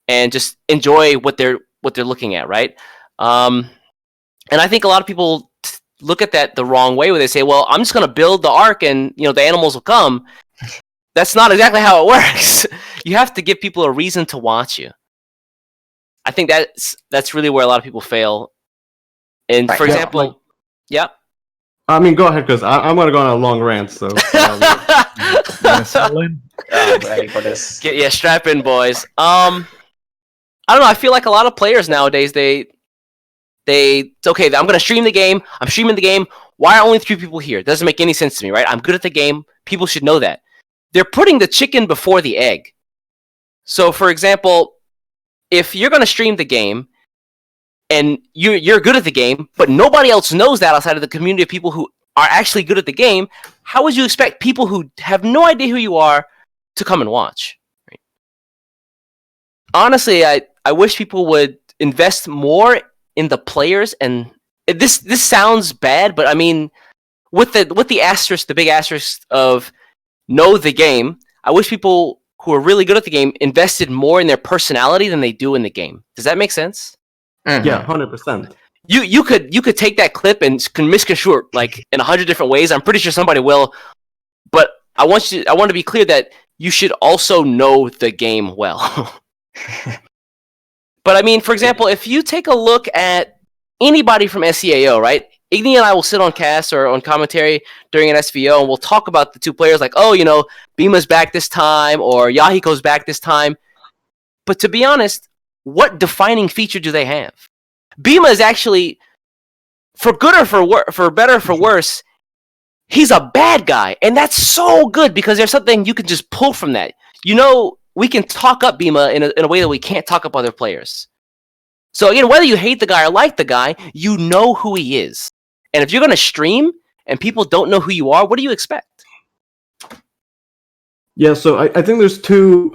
and just enjoy what they're looking at, right? And I think a lot of people look at that the wrong way, where they say, well, I'm just going to build the ark and the animals will come. That's not exactly how it works. You have to give people a reason to watch you. I think that's really where a lot of people fail. And
Right.
for example, yeah.
I mean, go ahead, because I'm going to go on a long rant, so...
Selling?
I'm ready for this.
Strap in, boys. I don't know. I feel like a lot of players nowadays, it's okay, I'm going to stream the game. I'm streaming the game. Why are only 3 people here? It doesn't make any sense to me, right? I'm good at the game. People should know that. They're putting the chicken before the egg. So, for example, if you're going to stream the game and you're good at the game, but nobody else knows that outside of the community of people who are actually good at the game, how would you expect people who have no idea who you are to come and watch? Right? Honestly, I wish people would invest more in the players, and this sounds bad, but I mean, with the asterisk, the big asterisk of know the game, I wish people who are really good at the game invested more in their personality than they do in the game. Does that make sense?
Mhm.
Yeah, 100%.
You could take that clip and can misconstrue it like in 100 different ways. I'm pretty sure somebody will, but I want to be clear that you should also know the game well. But I mean, for example, if you take a look at anybody from SEAO, right? Igni and I will sit on cast or on commentary during an SVO, and we'll talk about the 2 players, like, oh, Bima's back this time, or Yahiko's back this time. But to be honest, what defining feature do they have? Bima is actually, for good or for better or for worse, he's a bad guy, and that's so good because there's something you can just pull from that. We can talk up Bima in a way that we can't talk up other players. So again, whether you hate the guy or like the guy, you know who he is. And if you're going to stream and people don't know who you are, what do you expect?
Yeah, so I think there's 2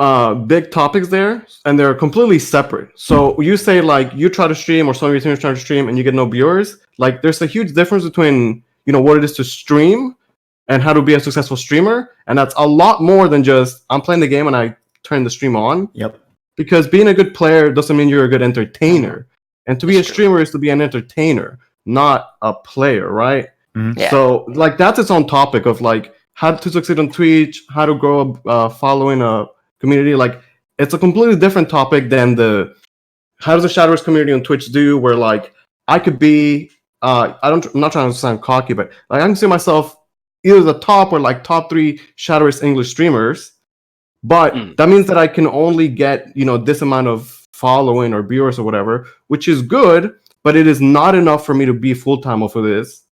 big topics there, and they're completely separate. So you say, like, you try to stream, or some of your teams try to stream, and you get no viewers. Like, there's a huge difference between, what it is to stream and how to be a successful streamer. And that's a lot more than just, I'm playing the game and I turn the stream on.
Yep.
Because being a good player doesn't mean you're a good entertainer. And to be a streamer is to be an entertainer, not a player, right?
Mm-hmm.
Yeah.
So, like, that's its own topic of, like, how to succeed on Twitch, how to grow a following a community. Like, it's a completely different topic than how does the Shadowverse community on Twitch do, where, like, I could be, I'm not trying to sound cocky, but, like, I can see myself either the top or, like, top 3 Shadowverse English streamers. But that means that I can only get, this amount of following or viewers or whatever, which is good, but it is not enough for me to be full-time off of this,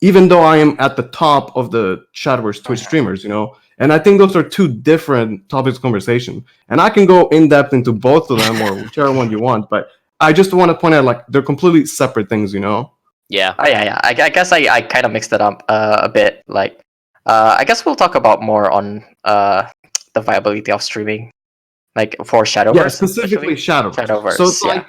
even though I am at the top of the Shadowverse Twitch streamers, And I think those are 2 different topics of conversation. And I can go in-depth into both of them or whichever one you want, but I just want to point out, like, they're completely separate things,
Yeah.
Oh, yeah. I guess I kind of mixed it up a bit. Like, I guess we'll talk about more on the viability of streaming, like for Shadowverse.
Yeah, specifically Shadowverse. So it's like,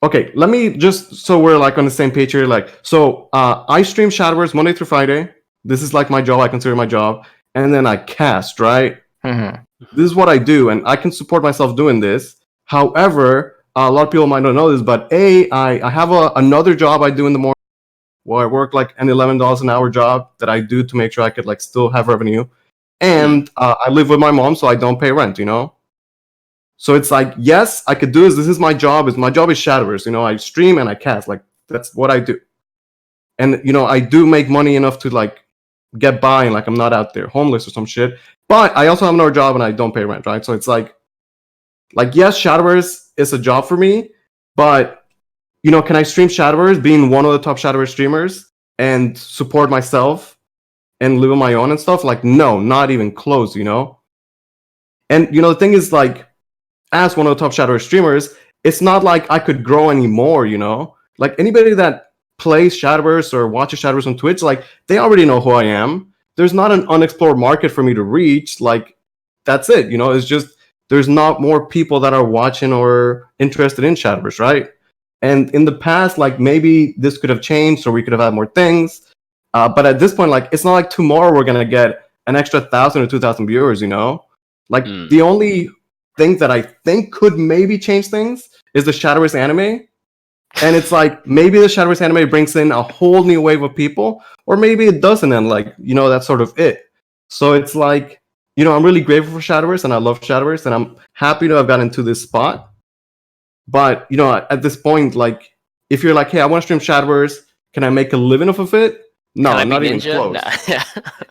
okay, let me just, so we're like on the same page here. Like, so I stream Shadowverse Monday through Friday. This is like my job. I consider my job, and then I cast. Right.
Mm-hmm.
This is what I do, and I can support myself doing this. However, a lot of people might not know this, but I have another job I do in the morning, where I work like an $11 an hour job that I do to make sure I could like still have revenue. And I live with my mom, so I don't pay rent, So it's like, yes, I could do this. This is my job. My job is Shadowverse. I stream and I cast. Like, that's what I do. And, I do make money enough to, like, get by and, like, I'm not out there homeless or some shit. But I also have another job and I don't pay rent, right? So it's like, yes, Shadowverse is a job for me, but can I stream Shadowverse, being one of the top Shadowverse streamers, and support myself and live on my own and stuff? Like, no, not even close, And, the thing is, like, as one of the top Shadowverse streamers, it's not like I could grow anymore, Like, anybody that plays Shadowverse or watches Shadowverse on Twitch, like, they already know who I am. There's not an unexplored market for me to reach. Like, that's it, It's just, there's not more people that are watching or interested in Shadowverse, right? And in the past, like, maybe this could have changed or we could have had more things. But at this point, like, it's not like tomorrow we're going to get an extra 1,000 or 2,000 viewers, Like, the only thing that I think could maybe change things is the Shadowverse anime. And it's like, maybe the Shadowverse anime brings in a whole new wave of people, or maybe it doesn't, and like, that's sort of it. So it's like, I'm really grateful for Shadowverse, and I love Shadowverse, and I'm happy to have gotten to this spot. But, at this point, like, if you're like, hey, I want to stream Shadowverse, can I make a living off of it? No, not even close. Nah.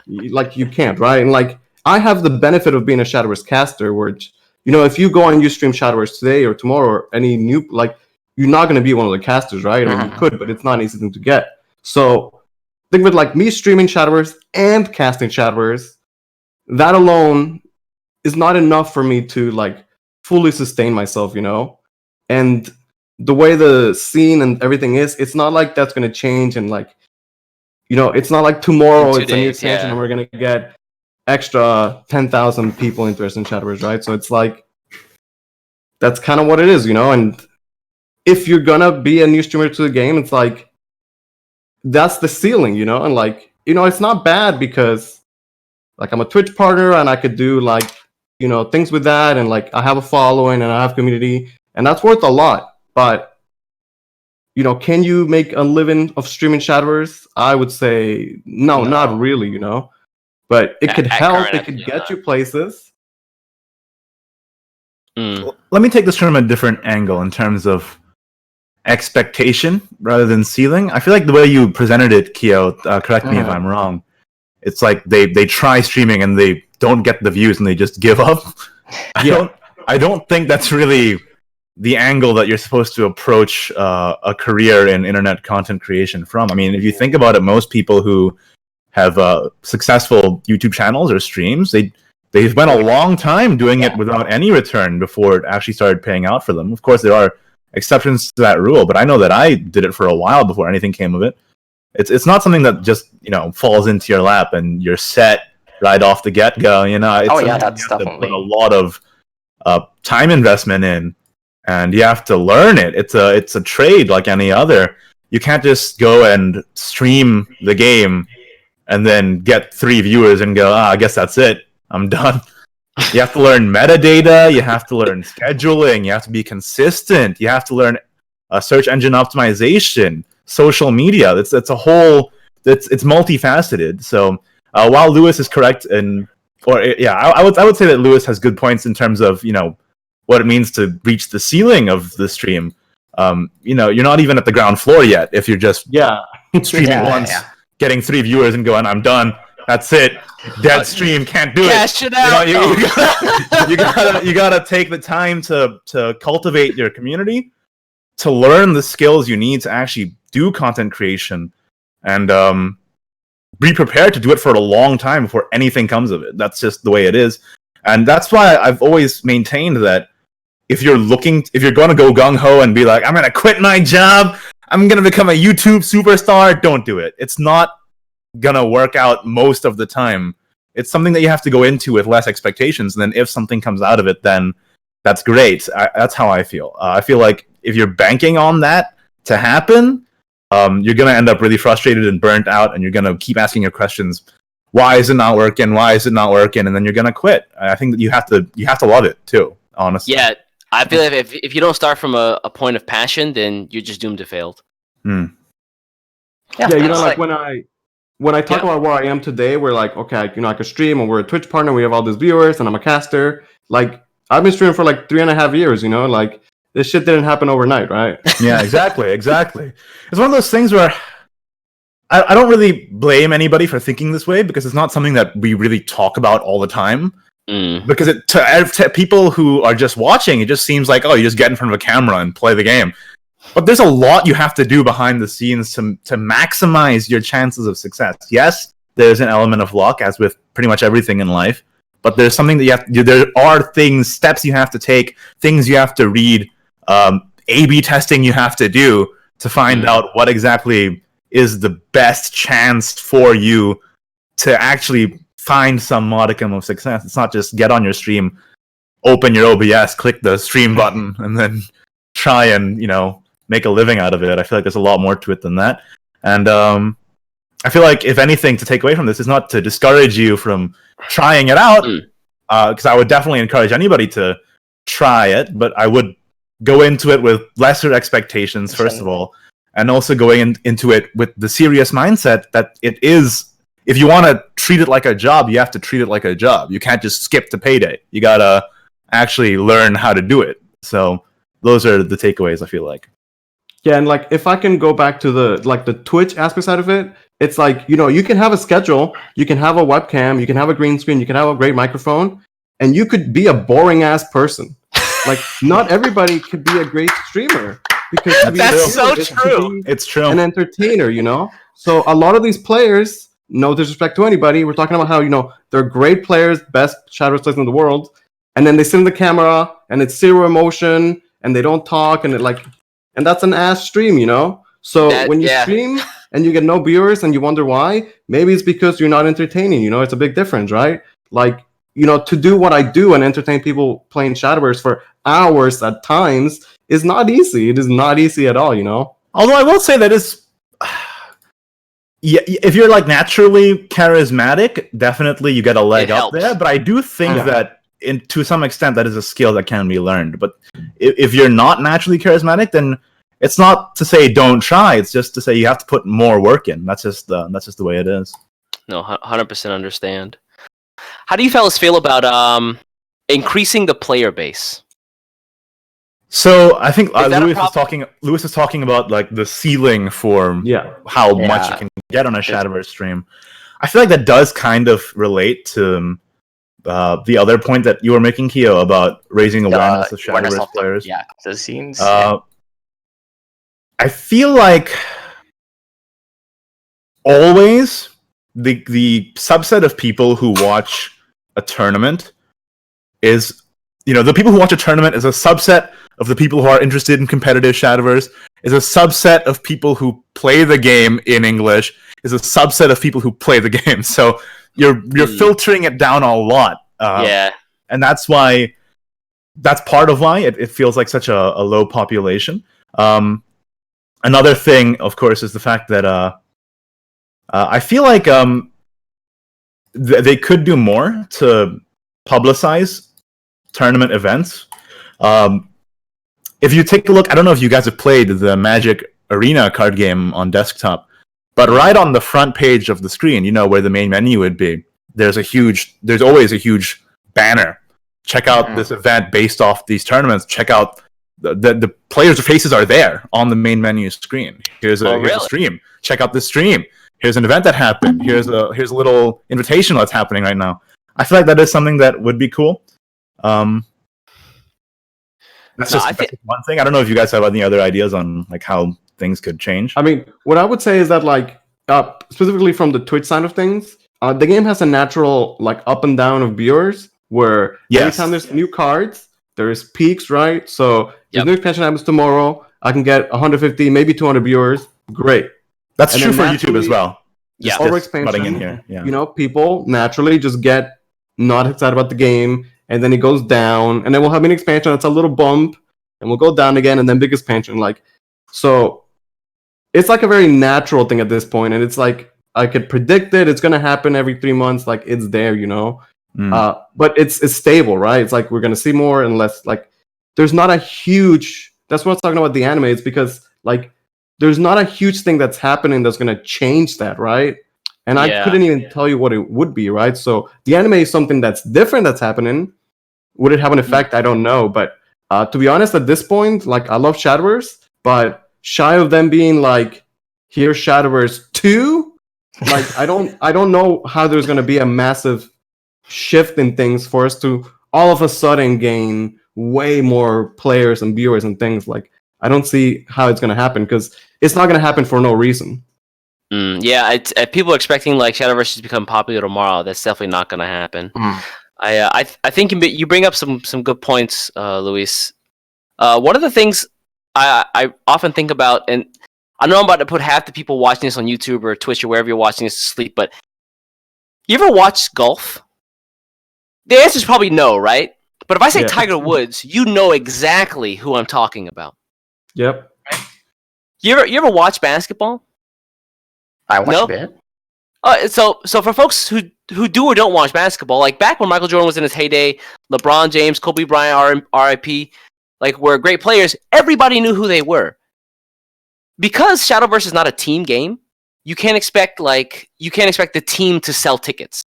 Like, you can't, right? And like, I have the benefit of being a Shadowverse caster, which, if you go and you stream Shadowverse today or tomorrow or any new, like, you're not going to be one of the casters, right? I mean, you could, but it's not an easy thing to get. So think of it like me streaming Shadowverse and casting Shadowverse. That alone is not enough for me to like fully sustain myself, And the way the scene and everything is, it's not like that's going to change. And like, it's not like tomorrow it's a new expansion and we're going to get extra 10,000 people interested in Shadowverse, right? So it's like, that's kind of what it is, And if you're gonna be a new streamer to the game, it's like that's the ceiling, and like, it's not bad because like I'm a Twitch partner and I could do like, things with that, and like I have a following and I have community, and that's worth a lot. But can you make a living of streaming Shadowverse? I would say no, not really, But it could help, it could get you places.
Let me take this from a different angle in terms of expectation rather than ceiling. I feel like the way you presented it, Kyo, correct me if I'm wrong, it's like they try streaming and they don't get the views and they just give up. I don't think that's really the angle that you're supposed to approach a career in internet content creation from. I mean, if you think about it, most people who have successful YouTube channels or streams, they spent a long time doing it without any return before it actually started paying out for them. Of course, there are exceptions to that rule, but I know that I did it for a while before anything came of it. It's not something that just falls into your lap and you're set right off the get go.
That's definitely
put a lot of time investment in, and you have to learn it. It's a trade like any other. You can't just go and stream the game and then get 3 viewers and go, I guess that's it, I'm done. You have to learn metadata, you have to learn scheduling, you have to be consistent, you have to learn search engine optimization, social media. It's multifaceted. So while Lewis is correct, I would say that Lewis has good points in terms of what it means to reach the ceiling of the stream. You're not even at the ground floor yet if you're just streaming once, getting 3 viewers and going, I'm done. That's it. Dead stream, can't do it.
Cash it out.
You gotta take the time to cultivate your community, to learn the skills you need to actually do content creation, and be prepared to do it for a long time before anything comes of it. That's just the way it is, and that's why I've always maintained that if you're gonna go gung ho and be like, I'm gonna quit my job, I'm gonna become a YouTube superstar, don't do it. It's not gonna work out most of the time. It's something that you have to go into with less expectations, and then if something comes out of it, then that's great. That's how I feel. I feel like if you're banking on that to happen, you're gonna end up really frustrated and burnt out, and you're gonna keep asking your questions. Why is it not working? Why is it not working? And then you're gonna quit. I think that you have to love it too. Honestly.
Yeah, I feel like if you don't start from a point of passion, then you're just doomed to fail.
Yeah, like when I talk about where I am today, we're like, okay, I could stream, and we're a Twitch partner, we have all these viewers, and I'm a caster. Like, I've been streaming for like 3.5 years, like this shit didn't happen overnight, right?
Yeah, exactly. It's one of those things where I don't really blame anybody for thinking this way, because it's not something that we really talk about all the time. Because to people who are just watching, it just seems like, oh, you just get in front of a camera and play the game. But there's a lot you have to do behind the scenes to maximize your chances of success. Yes, there's an element of luck, as with pretty much everything in life. But there's something that you have to do. There are steps you have to take, things you have to read, A/B testing you have to do to find out what exactly is the best chance for you to actually find some modicum of success. It's not just get on your stream, open your OBS, click the stream button, and then try and, make a living out of it. I feel like there's a lot more to it than that. And I feel like, if anything, to take away from this is not to discourage you from trying it out, because I would definitely encourage anybody to try it, but I would go into it with lesser expectations, first of all, and also going into it with the serious mindset that it is, if you want to treat it like a job, you have to treat it like a job. You can't just skip to payday. You gotta actually learn how to do it. So those are the takeaways, I feel like.
Yeah, and like if I can go back to the Twitch aspect side of it, it's like, you can have a schedule, you can have a webcam, you can have a green screen, you can have a great microphone, and you could be a boring ass person. Like, not everybody could be a great streamer, because
that's so true.
It's true.
An entertainer, So a lot of these players, no disrespect to anybody, we're talking about how they're great players, best Shadowverse players in the world, and then they sit in the camera and it's zero emotion and they don't talk and that's an ass stream, So when you stream and you get no viewers and you wonder why, maybe it's because you're not entertaining, it's a big difference, right? Like, to do what I do and entertain people playing Shadowverse for hours at times is not easy. It is not easy at all,
Although I will say that is, if you're naturally charismatic, definitely you get a leg up there. But I do think that to some extent that is a skill that can be learned. But if you're not naturally charismatic, then it's not to say don't try. It's just to say you have to put more work in. That's just the way it is.
No, 100% understand. How do you fellas feel about increasing the player base?
So I think Luis is talking about the ceiling for how much you can get on a Shadowverse stream. I feel like that does kind of relate to the other point that you were making, Kyo, about raising awareness of Shadowverse players.
The scenes.
I feel like always the subset of people who watch a tournament is, the people who watch a tournament is a subset of the people who are interested in competitive Shadowverse, is a subset of people who play the game in English, is a subset of people who play the game. So you're filtering it down a lot. And that's part of why it feels like such a low population. Another thing, of course, is the fact that I feel like they could do more to publicize tournament events. If you take a look, I don't know if you guys have played the Magic Arena card game on desktop, but right on the front page of the screen, where the main menu would be, there's always a huge banner. Check out this event based off these tournaments. Check out the players' faces are there on the main menu screen. Here's a stream. Check out this stream. Here's an event that happened. Here's a little invitation that's happening right now. I feel like that is something that would be cool. That's one thing. I don't know if you guys have any other ideas on how things could change.
I mean, what I would say is that specifically from the Twitch side of things, the game has a natural up and down of viewers where every time there's new cards, there's peaks, right? So if new expansion happens tomorrow, I can get 150, maybe 200 viewers. Great.
That's true for YouTube as well.
Over expansion, in here. People naturally just get not excited about the game, and then it goes down, and then we'll have an expansion that's a little bump, and we'll go down again, and then big expansion. So it's a very natural thing at this point, and it's I could predict it. It's gonna happen every 3 months. It's there, But it's stable, right? It's we're gonna see more and less. There's not a huge. That's what I was talking about the anime. It's because there's not a huge thing that's happening that's gonna change that, right? And I couldn't even tell you what it would be, right? So the anime is something that's different that's happening. Would it have an effect? I don't know. But to be honest, at this point, I love Shadowverse, but shy of them being here's Shadowverse 2, I don't know how there's gonna be a massive shift in things for us to all of a sudden gain way more players and viewers and things. I don't see how it's gonna happen because it's not gonna happen for no reason.
Yeah, people are expecting like Shadowverse to become popular tomorrow. That's definitely not going to happen. I think you bring up some good points, Luis. One of the things I often think about, and I know I'm about to put half the people watching this on YouTube or Twitch or wherever you're watching this to sleep, but you ever watch golf? The answer is probably no, right? But if I say Tiger Woods, you know exactly who I'm talking about.
Yep.
You ever watch basketball?
I watch a bit.
So for folks who do or don't watch basketball, like back when Michael Jordan was in his heyday, LeBron James, Kobe Bryant, R.I.P., like were great players, everybody knew who they were. Because Shadowverse is not a team game, you can't expect the team to sell tickets.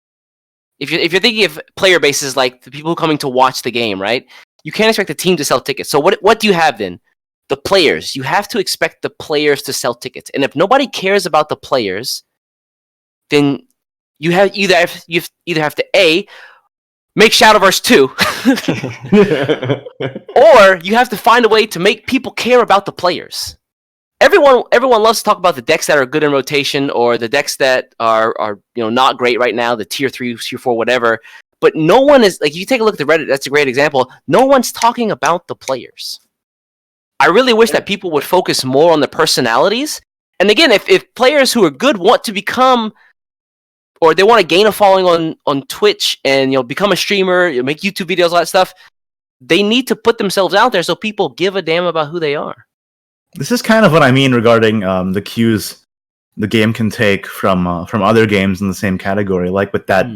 If you're thinking of player bases like the people coming to watch the game, right? You can't expect the team to sell tickets. So what do you have then? The players. You have to expect the players to sell tickets. And if nobody cares about the players, then you either have to A, make Shadowverse 2, or you have to find a way to make people care about the players. Everyone loves to talk about the decks that are good in rotation or the decks that are not great right now, the tier 3, tier 4, whatever. But no one is, like, if you take a look at the Reddit, that's a great example. No one's talking about the players. I really wish that people would focus more on the personalities. And again, if players who are good want to become, or they want to gain a following on Twitch and become a streamer, make YouTube videos, all that stuff, they need to put themselves out there so people give a damn about who they are.
This is kind of what I mean regarding the cues the game can take from other games in the same category, like with that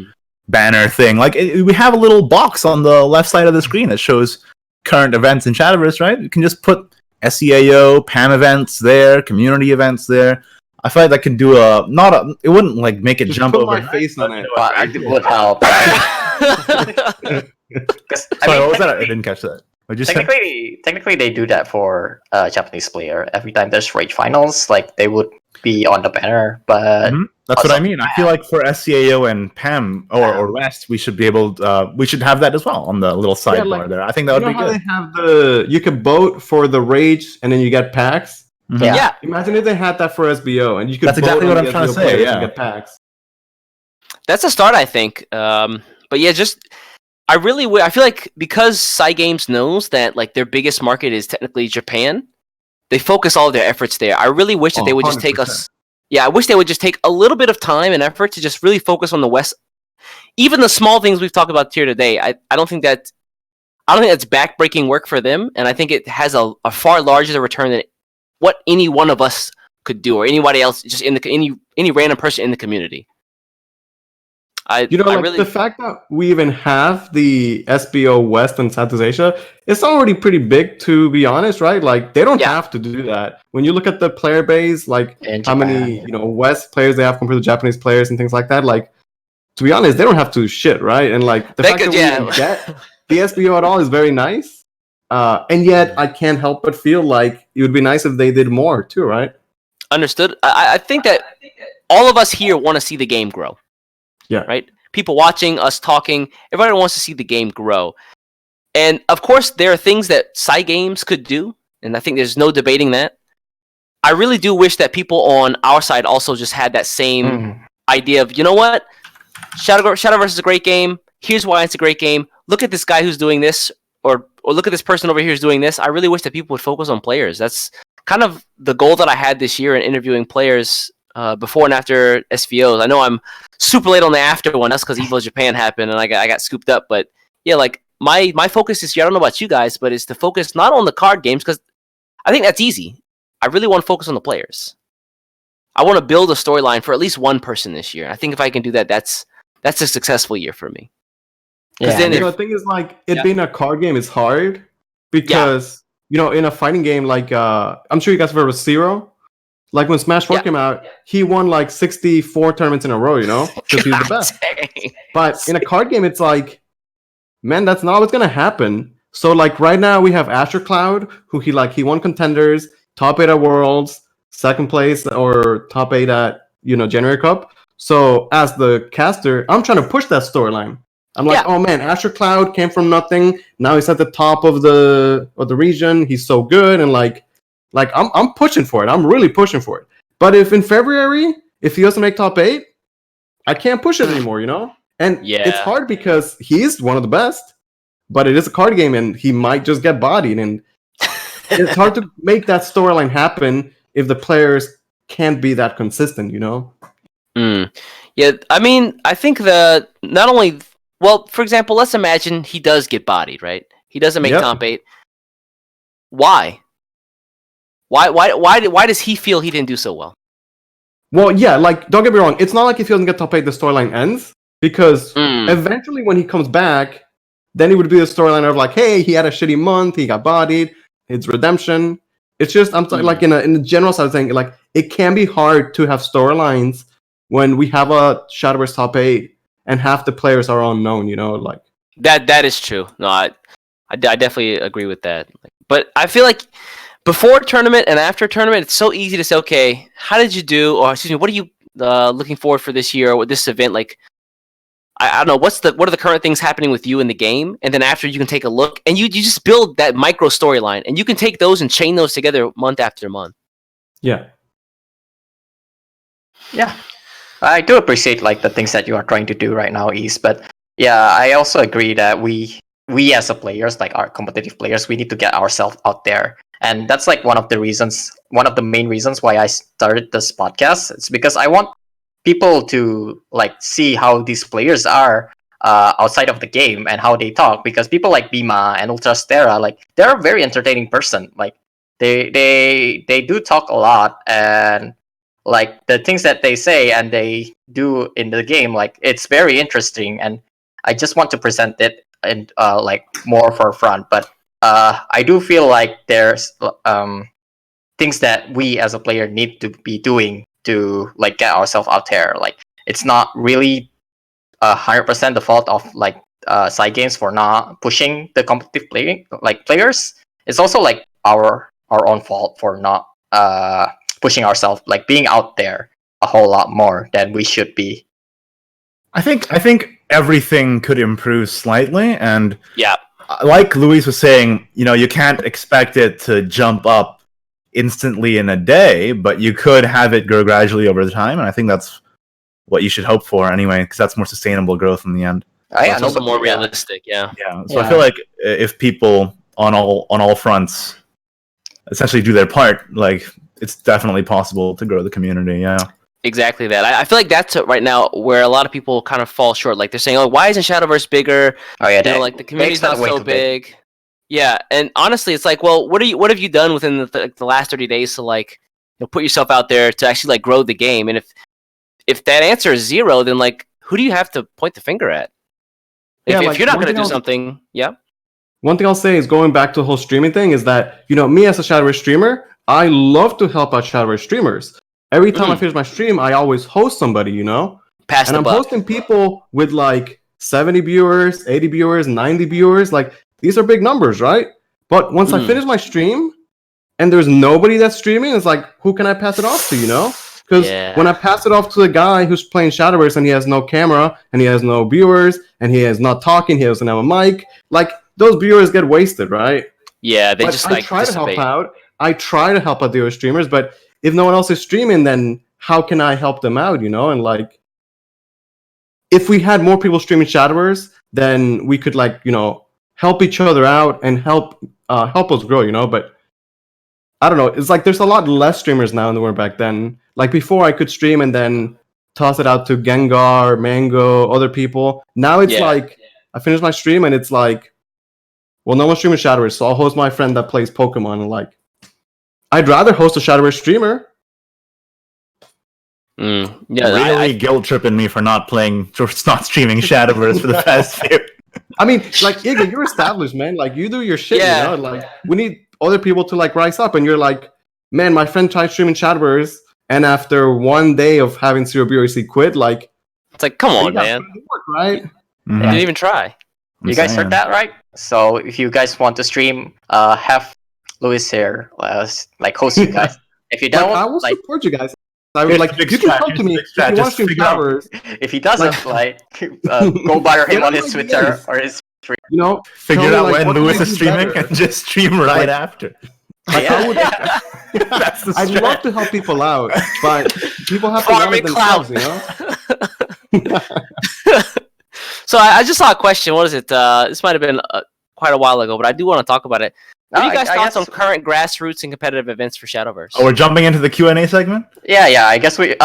banner thing. Like we have a little box on the left side of the screen that shows current events in Shadowverse, right? You can just put SEAO, PAM events there, community events there. I feel like that could do it wouldn't like make it
Just
jump
put
over.
my face on it.
It would help.
Sorry, what was that? I didn't catch that. What'd you say?
Technically, they do that for Japanese player. Every time there's Rage Finals, like they would be on the banner. But
that's what I mean. I feel like for SCAO and PAM or West, we should be able. We should have that as well on the little sidebar there. I think that would be good.
They have you can vote for the Rage, and then you get packs.
Mm-hmm.
Yeah.
Imagine if they had that for SVO, and you could.
That's exactly what I'm trying to say. Yeah.
Get packs.
That's a start, I think. But yeah, I feel like because Cygames knows that like their biggest market is technically Japan, they focus all of their efforts there. I really wish that they would just take
100%.
I wish they would just take a little bit of time and effort to just really focus on the West. Even the small things we've talked about here today, I don't think that's backbreaking work for them, and I think it has a far larger return than what any one of us could do or anybody else, just in any random person in the community.
The fact that we even have the SBO West and Southeast Asia, it's already pretty big, to be honest, right? Like they don't have to do that. When you look at the player base, like how many West players they have compared to Japanese players and things like that, like to be honest, they don't have to shit, right? And like the fact that we didn't get the SBO at all is very nice. And yet I can't help but feel like it would be nice if they did more too, right?
Understood. I think that all of us here want to see the game grow.
Yeah.
Right? People watching, us talking, everybody wants to see the game grow. And of course, there are things that Cygames could do, and I think there's no debating that. I really do wish that people on our side also just had that same idea of, you know what? Shadowverse is a great game. Here's why it's a great game. Look at this guy who's doing this, or look at this person over here who's doing this. I really wish that people would focus on players. That's kind of the goal that I had this year in interviewing players before and after SVOs. I know I'm super late on the after one. That's because Evo Japan happened and I got scooped up. But yeah, like my focus this year, I don't know about you guys, but it's to focus not on the card games because I think that's easy. I really want to focus on the players. I want to build a storyline for at least one person this year. I think if I can do that, that's a successful year for me.
Yeah, then the thing is, like, it being a card game is hard because in a fighting game, like I'm sure you guys have heard of Zero. Like when Smash 4 came out, he won like 64 tournaments in a row, because he's the best.
Dang.
But in a card game, it's like, man, that's not what's gonna happen. So like right now we have Asher Cloud, who he won contenders, top 8 at Worlds, second place or top 8 at January Cup. So as the caster, I'm trying to push that storyline. I'm like, oh man, Asher Cloud came from nothing. Now he's at the top of the region. He's so good, and like Like I'm pushing for it. I'm really pushing for it. But if in February, if he doesn't make top 8, I can't push it anymore, you know? And it's hard because he's one of the best, but it is a card game and he might just get bodied. And it's hard to make that storyline happen if the players can't be that consistent, you know?
Yeah, I mean, I think that not only... Well, for example, let's imagine he does get bodied, right? He doesn't make top 8. Why? Why does he feel he didn't do so well?
Well, yeah, like, don't get me wrong. It's not like if he doesn't get top 8, the storyline ends. Because eventually when he comes back, then it would be the storyline of like, hey, he had a shitty month, he got bodied, it's redemption. It's just, I'm like, in the general side of thing, like, it can be hard to have storylines when we have a Shadowverse top 8 and half the players are unknown, you know? Like
that is true. No, I definitely agree with that. But I feel like before tournament and after tournament, it's so easy to say, okay, how did you do? Or excuse me, what are you looking forward for this year or this event? Like, I don't know, what are the current things happening with you in the game? And then after you can take a look and you just build that micro storyline and you can take those and chain those together month after month.
Yeah.
Yeah. I do appreciate like the things that you are trying to do right now, East. But yeah, I also agree that we as a players, like our competitive players, we need to get ourselves out there. And that's like one of the main reasons why I started this podcast. It's because I want people to like see how these players are outside of the game and how they talk. Because people like Bima and Ultrastera, like they're a very entertaining person. Like they do talk a lot, and like the things that they say and they do in the game, like it's very interesting. And I just want to present it and like more forefront. But I do feel like there's things that we as a player need to be doing to like get ourselves out there. Like it's not really 100% the fault of like side games for not pushing the competitive players. It's also like our own fault for not pushing ourselves, like being out there a whole lot more than we should be.
I think everything could improve slightly, and
yeah,
like Luis was saying, you know, you can't expect it to jump up instantly in a day, but you could have it grow gradually over time, and I think that's what you should hope for anyway, because that's more sustainable growth in the end.
It's also more realistic. Yeah.
So I feel like if people on all fronts essentially do their part, like it's definitely possible to grow the community. Yeah.
Exactly that. I feel like that's right now where a lot of people kind of fall short. Like they're saying, "Oh, why isn't Shadowverse bigger?"
Oh yeah,
you know, like the community's not so big. Yeah, and honestly, it's like, well, what have you done within the last 30 days to like, you know, put yourself out there to actually like grow the game? And if that answer is 0, then like, who do you have to point the finger at? If you're not going to do something,
One thing I'll say is going back to the whole streaming thing is that, you know, me as a Shadowverse streamer, I love to help out Shadowverse streamers. Every time I finish my stream, I always host somebody, you know?
And
I'm hosting people with like 70 viewers, 80 viewers, 90 viewers. Like, these are big numbers, right? But once I finish my stream and there's nobody that's streaming, it's like, who can I pass it off to, you know? Because when I pass it off to the guy who's playing Shadowverse and he has no camera and he has no viewers and he is not talking, he doesn't have a mic, like, those viewers get wasted, right?
Yeah, they
I try to help out. I try to help out the other streamers, but if no one else is streaming, then how can I help them out, you know? And like, if we had more people streaming Shadowverse, then we could like, you know, help each other out and help us grow, you know? But I don't know. It's like there's a lot less streamers now than there were back then. Like before, I could stream and then toss it out to Gengar, Mango, other people. Now it's like I finish my stream and it's like, well, no one's streaming Shadowverse, so I'll host my friend that plays Pokemon. And like, I'd rather host a Shadowverse streamer.
Really guilt tripping me for not streaming Shadowverse for the past few.
I mean, like, Igor, you're established, man. Like, you do your shit, you know? Like, we need other people to, like, rise up. And you're like, man, my friend tried streaming Shadowverse, and after one day of having 0 viewers, he quit. Like,
it's like, come on, man.
Work, right?
You didn't even try.
You guys heard that, right? So if you guys want to stream, have Luis here, like, host you guys. If you don't,
I will support you guys. I would like, you can come to me if you want to stream Shadowverse.
If he doesn't, go bother him on his Twitter or his stream.
You know,
figure out when Luis is streaming and just stream right after.
I I'd love to help people out, but people have to run it themselves, you know?
So I just saw a question. What is it? This might have been quite a while ago, but I do want to talk about it. What are you guys' thoughts on current grassroots and competitive events for Shadowverse?
Oh, we're jumping into the Q&A segment?
Yeah. I guess we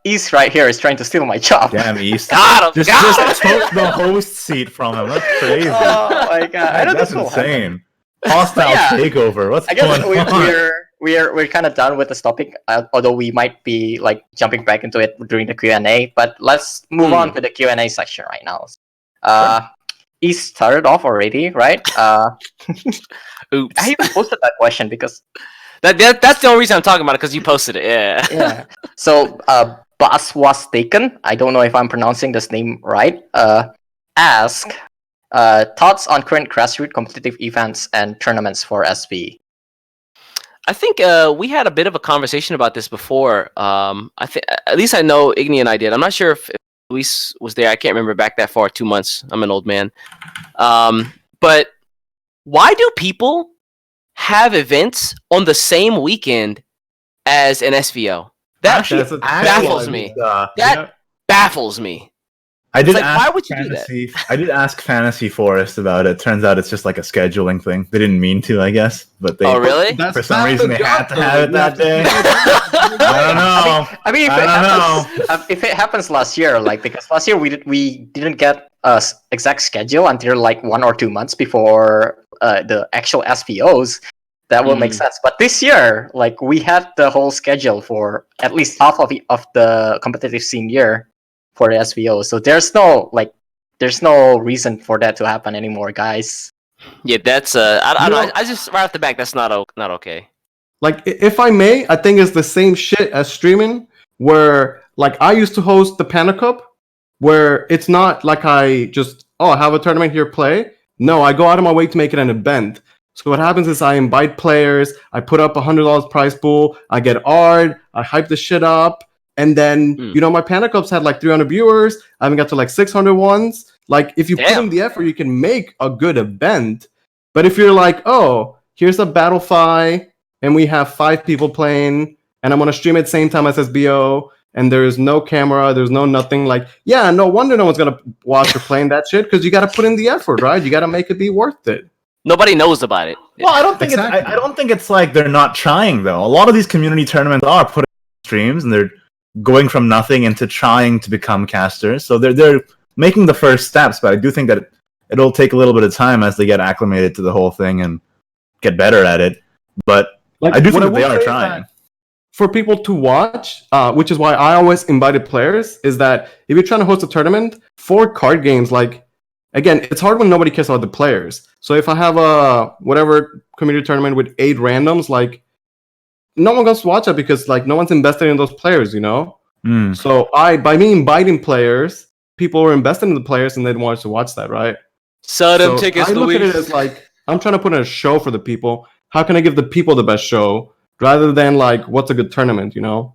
East right here is trying to steal my job.
Damn, East.
Got him!
Just took the host seat from him. That's crazy.
Oh my god! I know
That's
this will
insane.
happen.
Hostile takeover. What's
I guess
going on?
we're kind of done with this topic, although we might be like jumping back into it during the Q&A. But let's move on to the Q&A section right now. East started off already, right?
Oops.
I even posted that question because
that's the only reason I'm talking about it, because you posted it. Yeah.
yeah. So Bas was taken. I don't know if I'm pronouncing this name right. Ask thoughts on current grassroots competitive events and tournaments for SV.
I think we had a bit of a conversation about this before. I think at least I know Igni and I did. I'm not sure if Luis was there. I can't remember back that far. 2 months. I'm an old man. But why do people have events on the same weekend as an SVO? That baffles me. That baffles me.
I did
like,
ask
why would you do that?
I did ask Fantasy Forest about it. Turns out it's just like a scheduling thing. They didn't mean to, I guess, but they.
Oh, really?
For some reason, they had to have it that day. I don't know.
I mean, if it happens last year, like because last year we didn't get a exact schedule until like 1 or 2 months before the actual SVOs. That will make sense. But this year, like we had the whole schedule for at least half of the competitive scene year for the SVO. So there's no reason for that to happen anymore, guys.
Yeah, that's I just right off the back, that's not okay.
Like, if I may, I think it's the same shit as streaming, where like I used to host the Panda Cup, where it's not like I just have a tournament here play. No, I go out of my way to make it an event. So what happens is I invite players, I put up $100 prize pool, I get R'd, I hype the shit up, and then my Panda Cups had like 300 viewers. I haven't got to like 600 ones. Like, if you put in the effort, you can make a good event. But if you're like, oh, here's a Battle Fi, and we have 5 people playing, and I'm gonna stream at the same time as SBO, and there's no camera, there's no nothing. Like, yeah, no wonder no one's gonna watch or playing that shit, because you got to put in the effort, right? You got to make it be worth it.
Nobody knows about it.
Well, I don't think I don't think it's like they're not trying though. A lot of these community tournaments are putting streams, and they're going from nothing into trying to become casters. So they're making the first steps, but I do think that it'll take a little bit of time as they get acclimated to the whole thing and get better at it. But like, I do think that they are trying.
For people to watch, which is why I always invited players, is that if you're trying to host a tournament for card games, like, again, it's hard when nobody cares about the players. So if I have a whatever community tournament with 8 randoms, like, no one goes to watch it because like no one's invested in those players, you know? So by me inviting players, people were invested in the players and they wanted to watch that, right?
So tickets,
I look at it as like, I'm trying to put in a show for the people. How can I give the people the best show rather than like, what's a good tournament, you know?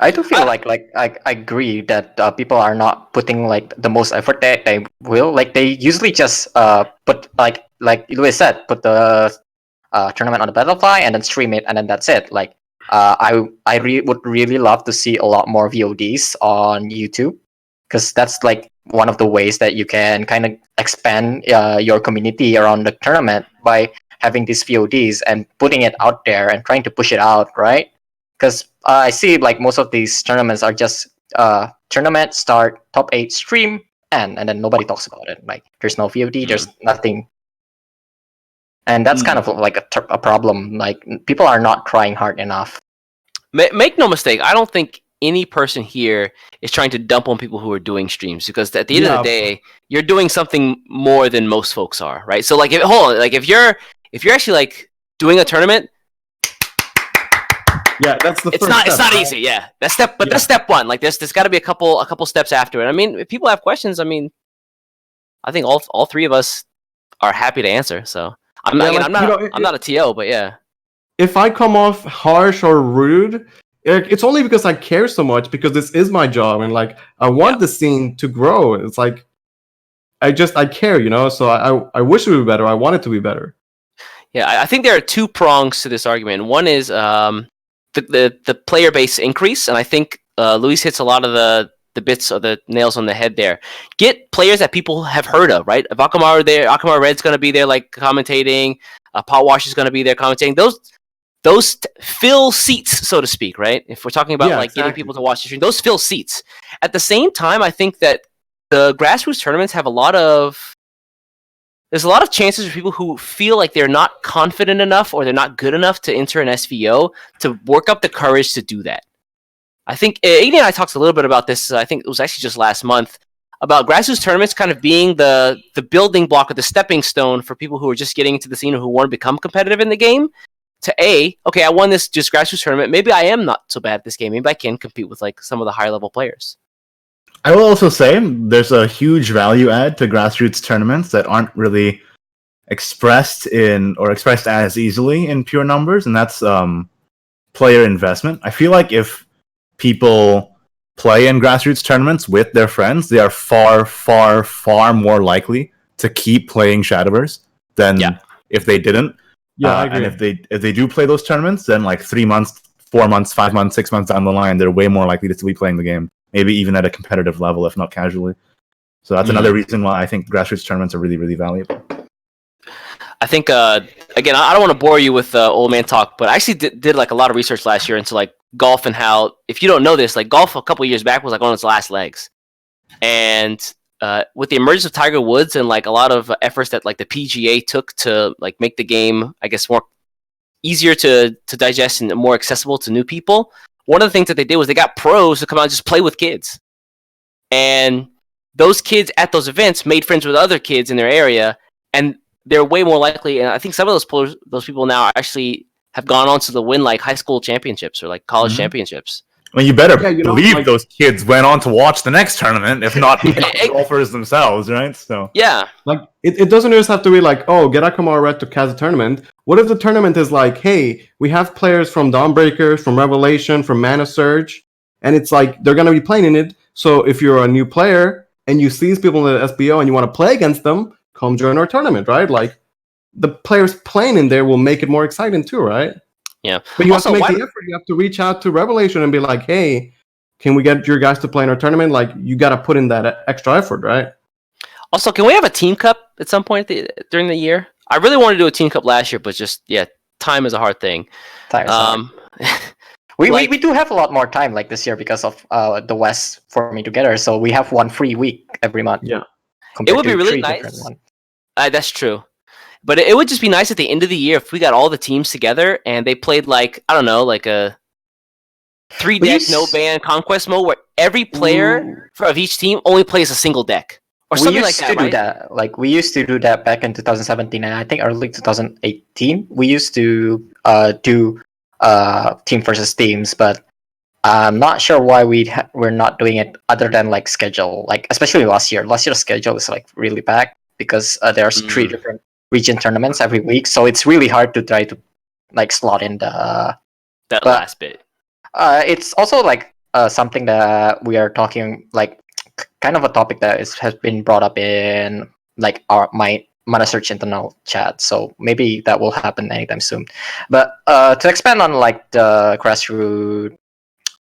I do feel like I agree that people are not putting like the most effort that they will. Like they usually just put like Luis said, put the tournament on the Battlefly and then stream it, and then that's it. Like I would really love to see a lot more VODs on YouTube, because that's like one of the ways that you can kind of expand your community around the tournament by having these VODs and putting it out there and trying to push it out, right? Because I see like most of these tournaments are just tournament start, top 8 stream, and then nobody talks about it. Like there's no VOD, there's nothing. And that's kind of like a problem. Like people are not trying hard enough.
Make no mistake, I don't think any person here is trying to dump on people who are doing streams, because at the end of the day, you're doing something more than most folks are, right? So like, if you're actually like doing a tournament,
yeah, that's the.
It's not easy. Yeah, that's step one. Like there's got to be a couple steps after it. I mean, if people have questions, I mean, I think all 3 of us are happy to answer. So I'm not a TO, but yeah.
If I come off harsh or rude, it's only because I care so much, because this is my job, and like I want the scene to grow. It's like I care, you know. So I wish it would be better. I want it to be better.
Yeah, I think there are 2 prongs to this argument. One is the player base increase, and I think Luis hits a lot of the bits of the nails on the head there. Get players that people have heard of, right? If Akamar Red's going to be there, like commentating. Potwash is going to be there commentating. Those fill seats, so to speak, right? If we're talking about getting people to watch the stream, those fill seats. At the same time, I think that the grassroots tournaments have there's a lot of chances for people who feel like they're not confident enough or they're not good enough to enter an SVO to work up the courage to do that. I think Iggy and I talked a little bit about this. I think it was actually just last month about grassroots tournaments kind of being the building block or the stepping stone for people who are just getting into the scene or who want to become competitive in the game. To okay, I won this just grassroots tournament. Maybe I am not so bad at this game. Maybe I can compete with like some of the higher level players.
I will also say there's a huge value add to grassroots tournaments that aren't really expressed as easily in pure numbers, and that's player investment. I feel like if people play in grassroots tournaments with their friends, they are far, far, far more likely to keep playing Shadowverse than if they didn't.
Yeah, I agree.
And if they do play those tournaments, then like 3 months, 4 months, 5 months, 6 months down the line, they're way more likely to still be playing the game. Maybe even at a competitive level, if not casually. So that's another reason why I think grassroots tournaments are really, really valuable.
I think, again, I don't want to bore you with old man talk, but I actually did like a lot of research last year into like golf and how, if you don't know this, like golf a couple of years back was like on its last legs. And with the emergence of Tiger Woods and like a lot of efforts that like the PGA took to like make the game, I guess, more easier to digest and more accessible to new people, one of the things that they did was they got pros to come out and just play with kids. And those kids at those events made friends with other kids in their area, and they're way more likely. And I think some of those people now actually have gone on to win like high school championships or like college championships.
Well, you better believe those kids went on to watch the next tournament, if not golfers themselves, right? So
yeah,
like it doesn't just have to be like, oh, get Akamar Red to cast a tournament. What if the tournament is like, hey, we have players from Dawnbreakers, from Revelation, from ManaSurge, and it's like they're gonna be playing in it. So if you're a new player and you see these people in the SBO and you want to play against them, come join our tournament, right? Like the players playing in there will make it more exciting too, right?
Yeah,
but you also have to make the effort. You have to reach out to Revelation and be like, "Hey, can we get your guys to play in our tournament?" Like, you got to put in that extra effort, right?
Also, can we have a team cup at some point during the year? I really wanted to do a team cup last year, but just time is a hard thing.
We do have a lot more time like this year because of the West forming together. So we have one free week every month.
Yeah,
it would be really nice. That's true. But it would just be nice at the end of the year if we got all the teams together and they played like, I don't know, like a 3-deck no-ban conquest mode where every player of each team only plays a single deck. Or something like that, right?
Like, we used to do that back in 2017 and I think early 2018. We used to do team versus teams, but I'm not sure why we're not doing it other than like schedule. Like, especially last year. Last year's schedule is like really packed because there's 3 different region tournaments every week, so it's really hard to try to like slot in
that last bit.
It's also like something that we are talking, like kind of a topic that has been brought up in like my ManaSurge internal chat, so maybe that will happen anytime soon. But to expand on like the grassroots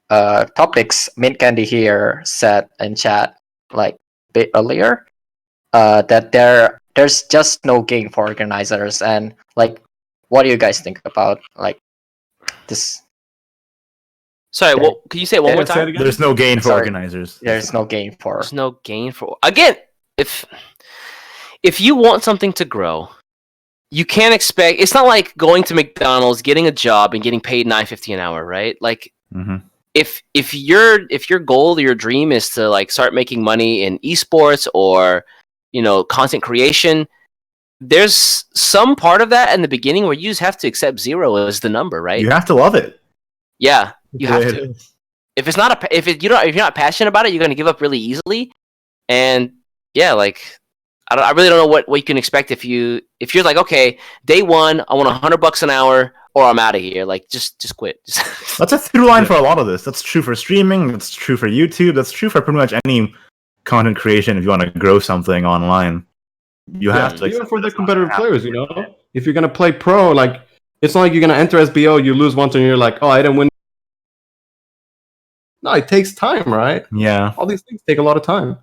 topics, Mint Candy here said in chat like a bit earlier that there's just no gain for organizers. And like, what do you guys think about like this?
Sorry, can you say it one more time?
There's no gain for organizers.
There's no gain for.
There's no gain for. Again, if you want something to grow, you can't expect. It's not like going to McDonald's, getting a job, and getting paid $9.50 an hour, right? Like, if your goal or your dream is to like start making money in esports or content creation, there's some part of that in the beginning where you just have to accept 0 as the number, right?
You have to love it.
Yeah, you have to. If it's not if you're not passionate about it, you're going to give up really easily. And yeah, like I really don't know what you can expect if you're like, okay, day 1, I want $100 an hour or I'm out of here. Like just quit.
That's a through line for a lot of this. That's true for streaming. That's true for YouTube. That's true for pretty much any content creation. If you want to grow something online, you have to.
Even for the competitive players, if you're gonna play pro, like It's not like you're gonna enter SBO, you lose once, and you're like, oh, I didn't win. No, it takes time, right?
Yeah.
All these things take a lot of time.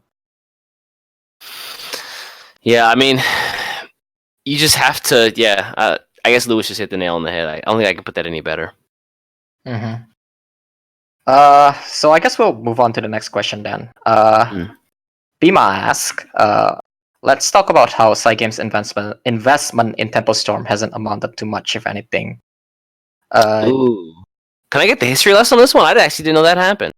Yeah, I mean, you just have to. Yeah, I guess Lewis just hit the nail on the head. I don't think I can put that any better.
Mm-hmm. So I guess we'll move on to the next question then. Bima asks, let's talk about how Cygames investment in Tempo Storm hasn't amounted to much, if anything.
Ooh. Can I get the history lesson on this one? I actually didn't know that happened.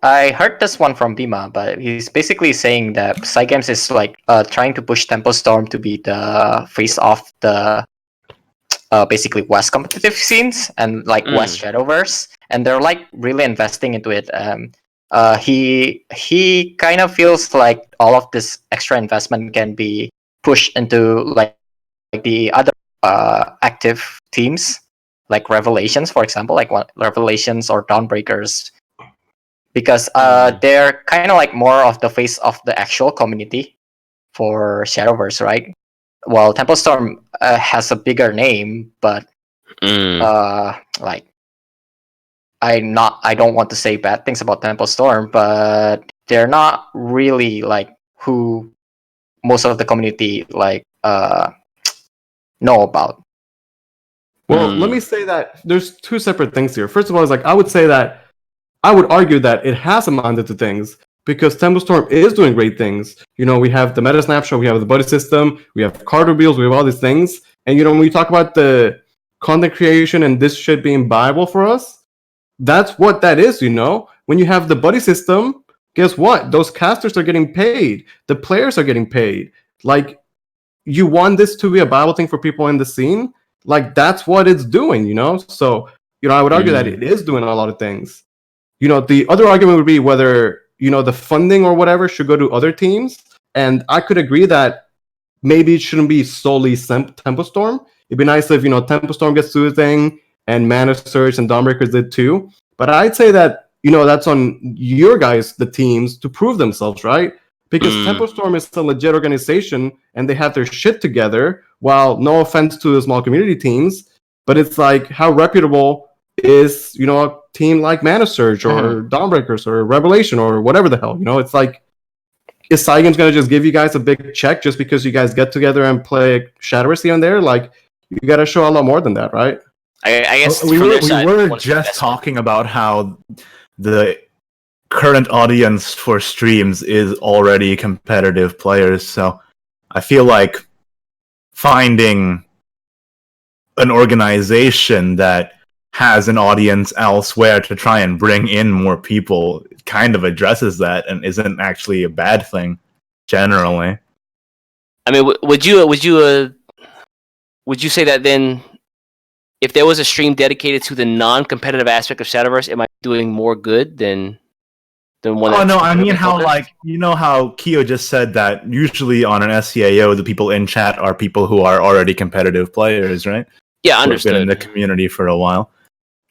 I heard this one from Bima, but he's basically saying that Cygames is like trying to push Tempo Storm to be the face of the basically West competitive scenes and like West Shadowverse, and they're like really investing into it. He kind of feels like all of this extra investment can be pushed into like the other active teams, like Revelations, for example, like Revelations or Dawnbreakers, because they're kind of like more of the face of the actual community for Shadowverse, right? Well, Temple Storm has a bigger name, but like I don't want to say bad things about Temple Storm, but they're not really like who most of the community like know about.
Well, let me say that there's two separate things here. First of all, is like I would argue that it has amounted to things because Temple Storm is doing great things. You know, we have the meta snapshot, we have the buddy system, we have card reveals, we have all these things. And you know, when we talk about the content creation and this shit being viable for us, that's what that is, you know? When you have the buddy system, guess what? Those casters are getting paid. The players are getting paid. Like, you want this to be a viable thing for people in the scene? Like, that's what it's doing, you know? So, you know, I would argue that it is doing a lot of things. You know, the other argument would be whether, you know, the funding or whatever should go to other teams. And I could agree that maybe it shouldn't be solely Tempo Storm. It'd be nice if, you know, Tempo Storm gets to the thing and ManaSurge and Dawnbreakers did too. But I'd say that, you know, that's on your guys, the teams, to prove themselves, right? Because Tempo Storm is a legit organization and they have their shit together. While no offense to the small community teams, but it's like how reputable is, you know, a team like ManaSurge or Dawnbreakers or Revelation or whatever the hell, you know? It's like, is Cygames gonna just give you guys a big check just because you guys get together and play Shadowverse here and there? Like, you gotta show a lot more than that, right?
I guess
we were just talking about how the current audience for streams is already competitive players, so I feel like finding an organization that has an audience elsewhere to try and bring in more people kind of addresses that and isn't actually a bad thing generally.
I mean, would you say that then if there was a stream dedicated to the non-competitive aspect of Shadowverse, it might be doing more good than one?
Oh no, I mean how like you know how Kyo just said that usually on an SCAO the people in chat are people who are already competitive players, right?
Yeah, understood.
Been in the community for a while.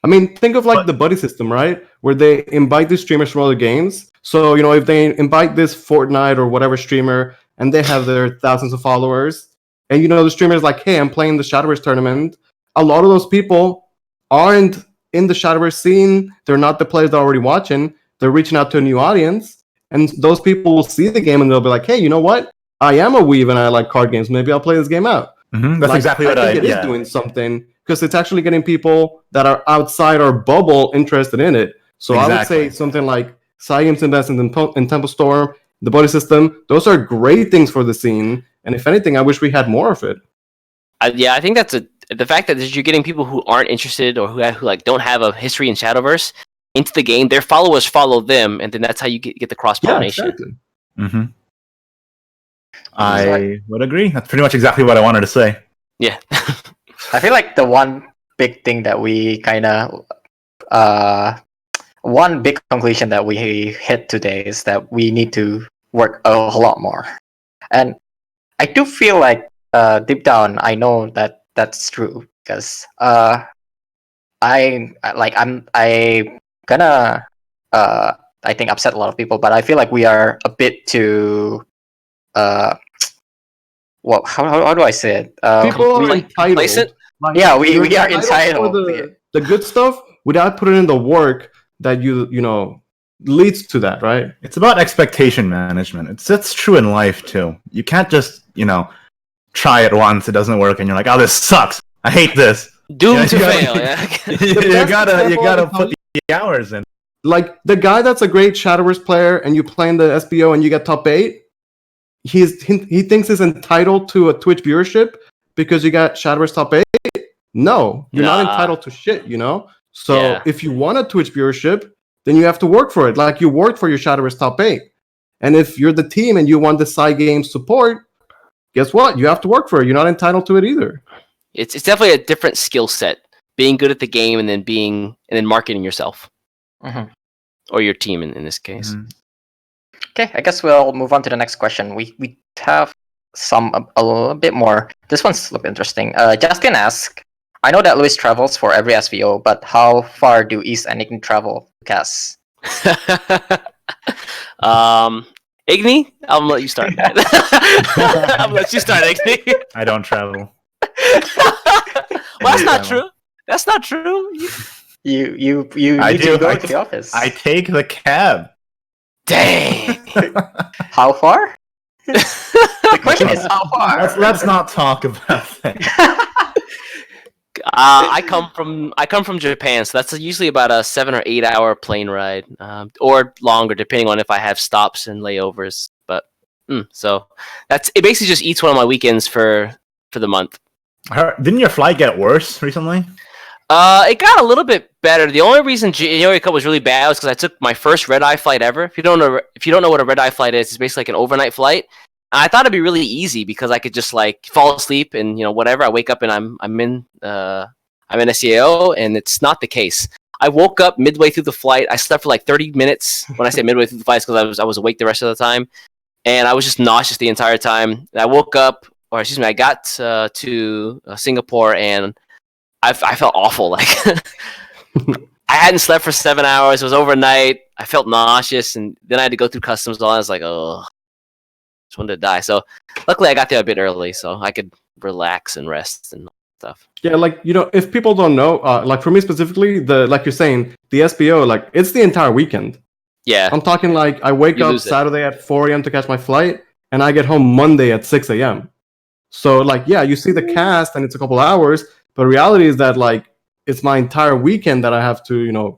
I mean, think of like the buddy system, right? Where they invite these streamers from other games. So, you know, if they invite this Fortnite or whatever streamer and they have their thousands of followers, and you know, the streamer is like, hey, I'm playing the Shadowverse tournament. A lot of those people aren't in the Shadowverse scene. They're not the players they're already watching. They're reaching out to a new audience. And those people will see the game and they'll be like, hey, you know what? I am a weeb and I like card games. Maybe I'll play this game out.
Mm-hmm. That's
like,
exactly what
I think it is doing something because it's actually getting people that are outside our bubble interested in it. So I would say something like Cygames investing in Temple Storm, the buddy system. Those are great things for the scene. And if anything, I wish we had more of it.
Yeah, I think that's the fact that you're getting people who aren't interested or who like don't have a history in Shadowverse into the game. Their followers follow them, and then that's how you get the cross pollination.
Yeah, exactly.
Mm-hmm. I would agree. That's pretty much exactly what I wanted to say.
Yeah.
I feel like the one big thing that we kind of one big conclusion that we hit today is that we need to work a whole lot more. And I do feel like deep down I know that that's true because I'm gonna I think upset a lot of people, but I feel like we are a bit too well, how do I say it?
People are entitled.
complacent?
Like,
Yeah, we
you're
are
for
entitled.
the good stuff without putting in the work that you know leads to that, right?
It's about expectation management. It's true in life too. You can't just try it once, it doesn't work, and you're like, oh, this sucks. I hate this.
Doomed to
you gotta-
fail. Yeah.
you gotta
example
put the hours in.
Like the guy that's a great Shadowverse player, and you play in the SBO and you get top 8. He thinks he's entitled to a Twitch viewership because you got Shadowverse top 8. No, you're not entitled to shit, you know? So
Yeah.
if you want a Twitch viewership, then you have to work for it. Like you worked for your Shadowverse top 8. And if you're the team and you want the side game support, guess what? You have to work for it. You're not entitled to it either.
It's definitely a different skill set. Being good at the game and then marketing yourself.
Mhm.
Or your team in this case.
Mhm.
Okay, I guess we'll move on to the next question. We have some a little bit more. This one's a little interesting. Justin asks, I know that Luis travels for every SVO, but how far do East and Igni travel to cast?
Igni, I'm gonna let you start. I'm gonna let you start, Igni.
I don't travel.
Well, that's not true. That's not true.
You
I
need
do.
to go
I
to the office.
I take the cab.
Dang.
How far? The question is how far?
Let's not talk about that.
I come from Japan, so that's usually about a 7 or 8 hour plane ride, or longer, depending on if I have stops and layovers. But so it. Basically, just eats one of my weekends for the month.
Didn't your flight get worse recently?
It got a little bit better. The only reason January Cup was really bad was because I took my first red-eye flight ever. If you don't know what a red-eye flight is, it's basically like an overnight flight. And I thought it'd be really easy because I could just like fall asleep and whatever. I wake up and I'm in SEO, and it's not the case. I woke up midway through the flight. I slept for like 30 minutes. When I say midway through the flight, it's because I was awake the rest of the time, and I was just nauseous the entire time. And I woke up, or excuse me, I got to Singapore, and I felt awful. Like I hadn't slept for 7 hours. It was overnight. I felt nauseous, and then I had to go through customs. And I was like, oh, just wanted to die. So luckily, I got there a bit early, so I could relax and rest and stuff.
Yeah, like if people don't know, like for me specifically, like you're saying, the SBO, like it's the entire weekend.
Yeah,
I'm talking like I wake up Saturday at 4 a.m. to catch my flight, and I get home Monday at 6 a.m. So like, yeah, you see the cast, and it's a couple hours, but reality is that like it's my entire weekend that I have to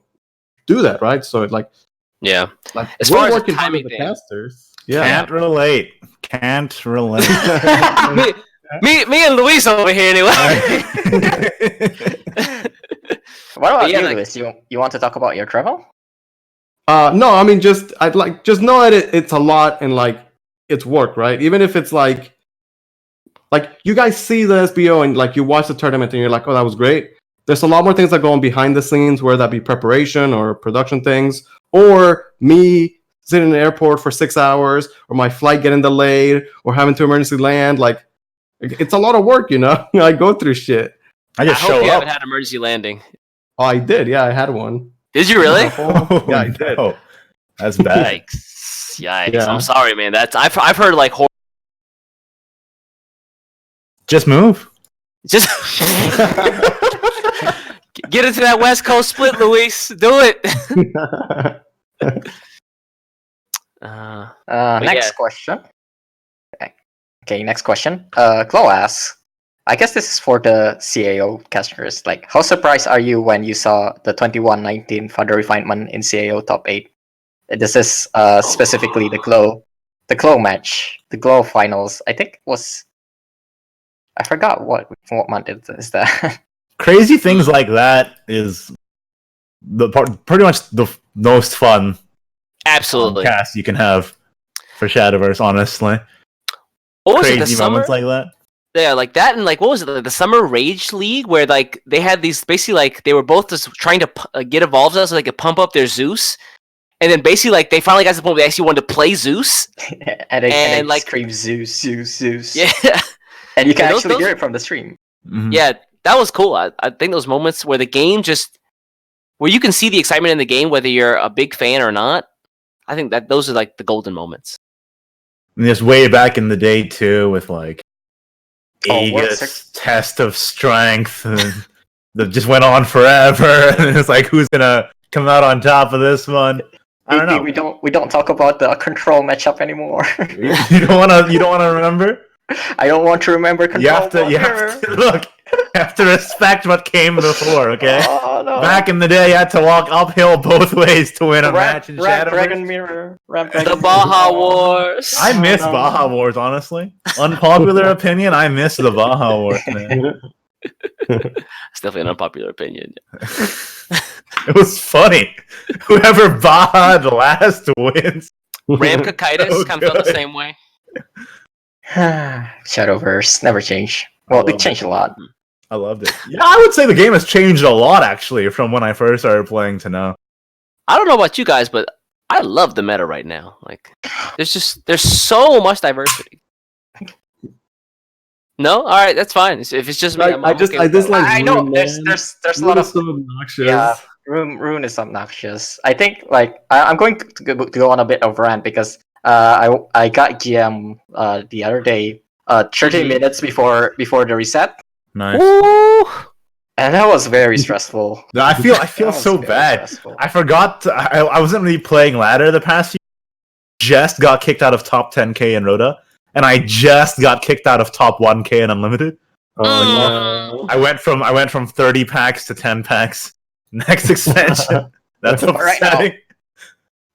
do that, right? So it like
as far as the
time
timing
the
thing.
Casters, yeah.
Can't relate.
me and Luis over here anyway.
What about
yeah,
you,
like-
Luis? You want to talk about your travel?
No, I mean I'd like just know that it's a lot and like it's work, right? Even if it's like you guys see the SBO and like you watch the tournament and you're like, oh, that was great. There's a lot more things that go on behind the scenes, whether that be preparation or production things, or me sitting in the airport for 6 hours, or my flight getting delayed, or having to emergency land. Like it's a lot of work, I go through shit.
I just
I hope
show
you
up.
haven't had emergency landing.
Oh, I did. Yeah, I had one.
Did you really?
Oh,
Yeah, I did.
no. That's bad.
Yikes!
Yeah.
I'm sorry, man. I've heard like horror.
Just move.
Just get into that West Coast split, Luis. Do it.
Next question. Okay, next question. Chloe asks, I guess this is for the CAO casters. Like, how surprised are you when you saw the 21-19 Father Refinement in CAO top 8? This is specifically the Glow match, the Glow finals. I think it was. I forgot what month is that.
Crazy things like that is pretty much the most fun
Absolutely.
cast you can have for Shadowverse, honestly.
What was
Crazy
it? The summer?
moments like that.
Yeah, like that, and like what was it? Like the Summer Rage League, where like they had these basically like they were both just trying to get evolved so they could pump up their Zeus, and then basically like they finally got to the point where they actually wanted to play Zeus.
and they
like
scream Zeus.
Yeah,
And you can
Yeah,
actually
those-
hear it from the stream.
Mhm.
yeah, that was cool. I think those moments where the game just where you can see the excitement in the game, whether you're a big fan or not. I think that those are like the golden moments.
And just way back in the day too, with like Aegis test of strength that just went on forever. And it's like, who's gonna come out on top of this one? I don't know.
We don't talk about the control matchup anymore.
You don't wanna remember?
I don't want to remember control.
You have to look. You have to respect what came before, okay?
Oh, no.
Back in the day, you had to walk uphill both ways to win a match in Shadowverse.
Dragon Mirror.
The Baja Wars.
I miss Baja Wars, honestly. Unpopular opinion, I miss the Baja Wars, man.
It's definitely an unpopular opinion.
It was funny. Whoever Baha'd last wins.
Ram Kakaitis kind of felt the same way.
Shadowverse never changed. Well, it changed a lot.
I loved it. Yeah, I would say the game has changed a lot, actually, from when I first started playing to now.
I don't know about you guys, but I love the meta right now. Like, there's so much diversity. No, all right, that's fine. If it's just me,
I dislike.
I know
Rune,
there's a lot of
so obnoxious.
yeah. Rune is obnoxious. I think I'm going to go on a bit of rant because I got GM the other day 30 minutes before the reset.
Nice.
Woo!
And that was very stressful.
I feel so bad.
Stressful.
I forgot. I wasn't really playing ladder the past few. Just got kicked out of top 10k in Rota, and I just got kicked out of top 1k in Unlimited.
Oh,
I went from 30 packs to 10 packs. Next expansion. That's upsetting.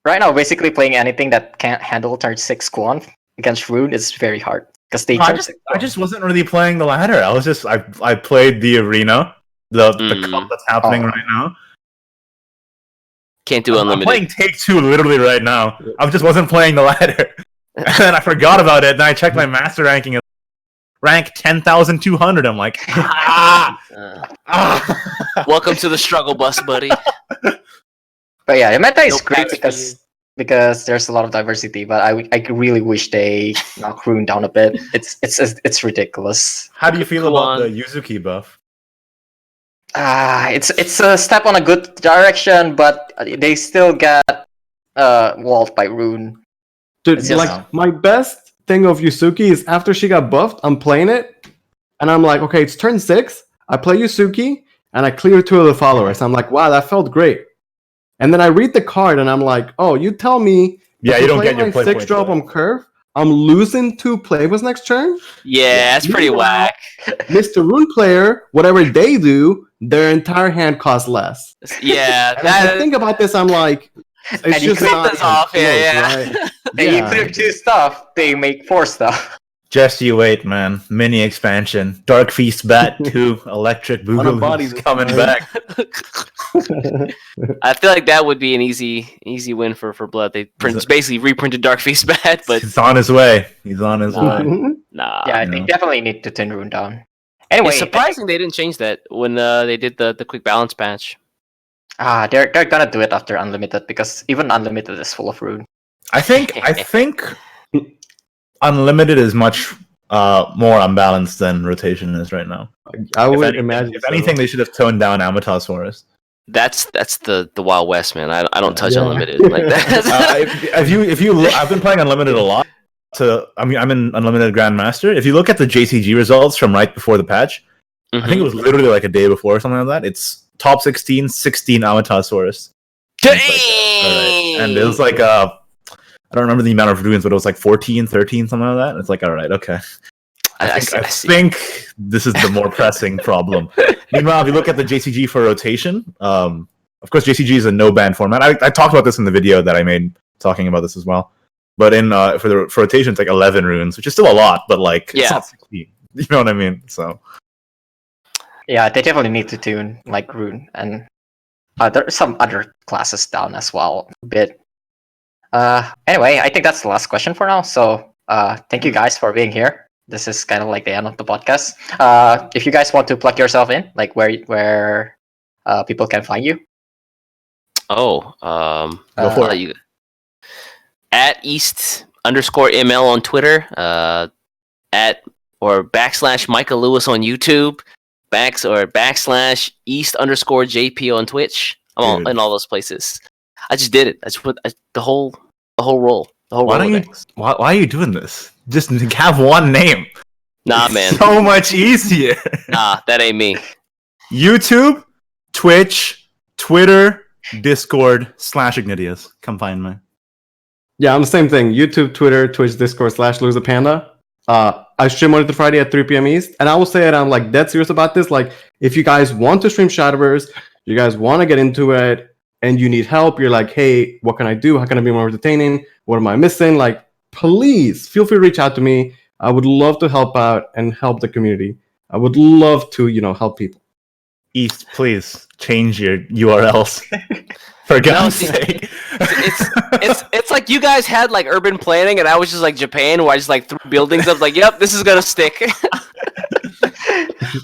Right now, basically playing anything that can't handle turn 6 Quan against Rune is very hard because they.
I just wasn't really playing the ladder. I played the arena, the cup that's happening right now.
Can't do Unlimited.
I'm playing Take 2 literally right now. I just wasn't playing the ladder. And then I forgot about it, and I checked my master ranking. Rank 10,200. I'm like,
welcome to the struggle bus, buddy.
But yeah, the meta is great because there's a lot of diversity. But I really wish they knock Rune down a bit. It's ridiculous.
How do you feel about the Yuzuki buff?
It's a step on a good direction, but they still get walled by Rune.
Dude, my best thing of Yuzuki is after she got buffed, I'm playing it, and I'm like, okay, it's turn 6. I play Yuzuki, and I clear 2 of the followers. I'm like, wow, that felt great. And then I read the card, and I'm like, oh, you tell me,
yeah, you don't get your play
6 drop on curve. I'm losing 2 playbus next turn.
Yeah, that's pretty whack.
Mr. Rune player, whatever they do, their entire hand costs less.
Yeah,
and as I think about this, I'm like, it's
and
just not
this
off here,
right?
And you clear 2 stuff, they make 4 stuff.
Just you wait, man. Mini expansion. Dark Feast Bat 2, Electric Boogaloo's coming back.
I feel like that would be an easy win for Blood. They basically reprinted Dark Feast Bat, but
he's on his way. He's on his way.
Nah.
Yeah, they definitely need to turn Rune down. Anyway,
it's surprising they didn't change that when they did the quick balance patch.
They're gonna do it after Unlimited because even Unlimited is full of Rune.
I think Unlimited is much more unbalanced than Rotation is right now.
I would imagine.
If anything, they should have toned down Amato's Forest.
That's the Wild West, man. I don't touch Unlimited like that.
I've been playing Unlimited a lot. I'm in Unlimited Grandmaster. If you look at the JCG results from right before the patch, I think it was literally like a day before or something like that. It's top 16 Amato's Forest.
Dang!
And it was like I don't remember the amount of ruins, but it was like 14, 13, something like that. It's like, all right, okay. I think this is the more pressing problem. Meanwhile, if you look at the JCG for Rotation, of course, JCG is a no-ban format. I talked about this in the video that I made talking about this as well. But for Rotation, it's like 11 runes, which is still a lot, but like, it's not 16. You know what I mean? So
yeah, they definitely need to tune like Rune, and there's some other classes down as well a bit. Anyway, I think that's the last question for now. So thank you guys for being here. This is kind of like the end of the podcast. If you guys want to plug yourself in, like where people can find you.
Go for it. At East_ML on Twitter. At or / Micah Lewis on YouTube. / East_JP on Twitch. I'm in all those places. I just did it. I just put the whole roll.
Why are you doing this? Just have one name.
Nah, man.
So much easier.
Nah, that ain't me.
YouTube, Twitch, Twitter, Discord /Ignideus. Come find me.
Yeah, I'm the same thing. YouTube, Twitter, Twitch, Discord /Luisthepanda. I stream Monday to Friday at 3 p.m. East, and I will say that I'm like dead serious about this. Like, if you guys want to stream Shadowverse, you guys want to get into it, and you need help, you're like, hey, what can I do? How can I be more entertaining? What am I missing? Like, please feel free to reach out to me. I would love to help out and help the community. I would love to, help people.
East, please change your URLs. For God's sake.
It's like you guys had like urban planning, and I was just like Japan, where I just like threw buildings up. Like, yep, this is gonna stick.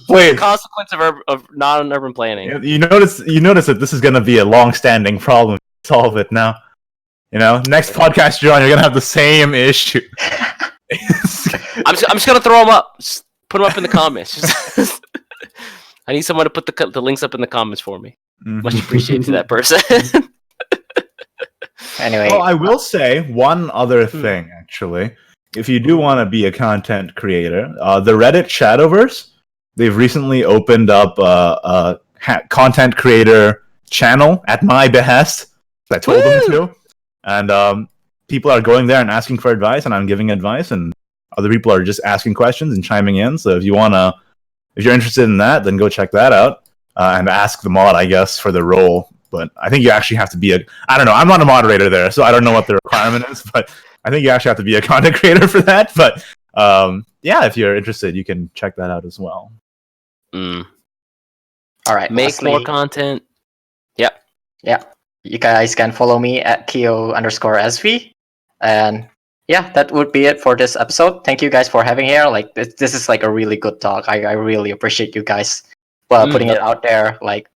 Wait,
consequence of non-urban planning.
You notice that this is gonna be a long-standing problem. Solve it now. Next podcast you're on, you're gonna have the same issue.
I'm just gonna throw them up. Just put them up in the comments. I need someone to put the links up in the comments for me.
Mm-hmm.
Much appreciated to that person.
Anyway,
I will say one other thing, actually. If you do want to be a content creator, the Reddit Shadowverse, they've recently opened up a content creator channel at my behest. I told them to. And people are going there and asking for advice, and I'm giving advice, and other people are just asking questions and chiming in. So if you're interested in that, then go check that out and ask the mod, I guess, for the role. But I think you actually have to be I don't know, I'm not a moderator there, so I don't know what the requirement is, but I think you actually have to be a content creator for that. But yeah, if you're interested, you can check that out as well.
All right.
Make more content. Yep.
Yeah. You guys can follow me at Keo_SV. And yeah, that would be it for this episode. Thank you guys for having here. Like this is like a really good talk. I really appreciate you guys putting it out there. Like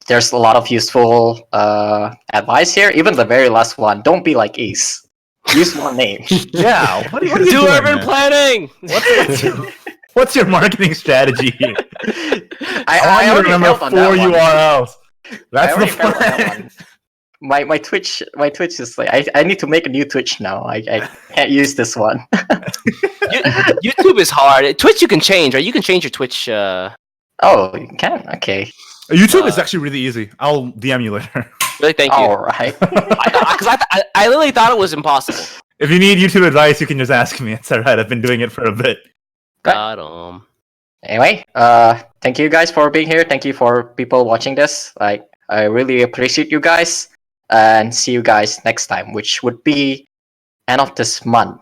there's a lot of useful advice here. Even the very last one. Don't be like Ace. Use one name.
Yeah. What are you
do
doing,
urban
man?
planning.
What's your marketing strategy here?
I
want
already
you to remember
failed on
4
that one.
URLs. That's
I already
the
failed on that
plan.
one. My Twitch is like I need to make a new Twitch now. I can't use this one.
YouTube is hard. Twitch you can change, right? You can change your Twitch.
Oh, you can? Okay.
YouTube is actually really easy. I'll DM you later.
Really, thank you.
All right.
Because I literally thought it was impossible.
If you need YouTube advice, you can just ask me. It's alright. I've been doing it for a bit.
Got
Anyway, thank you guys for being here. Thank you for people watching this. Like, I really appreciate you guys, and see you guys next time, which would be end of this month,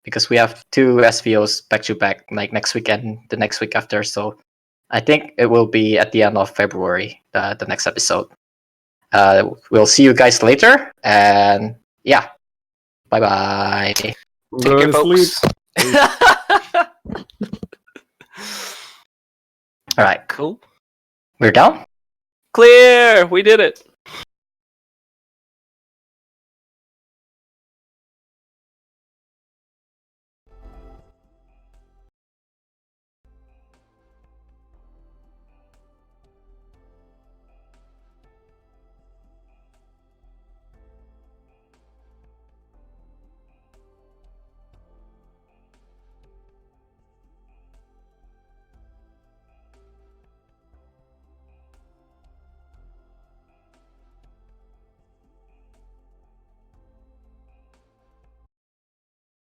because we have 2 SVOs back to back, like next week and the next week after. So I think it will be at the end of February, the next episode. We'll see you guys later, and yeah, bye bye.
Take care, folks.
All right,
Cool.
we're done.
Clear. We did it.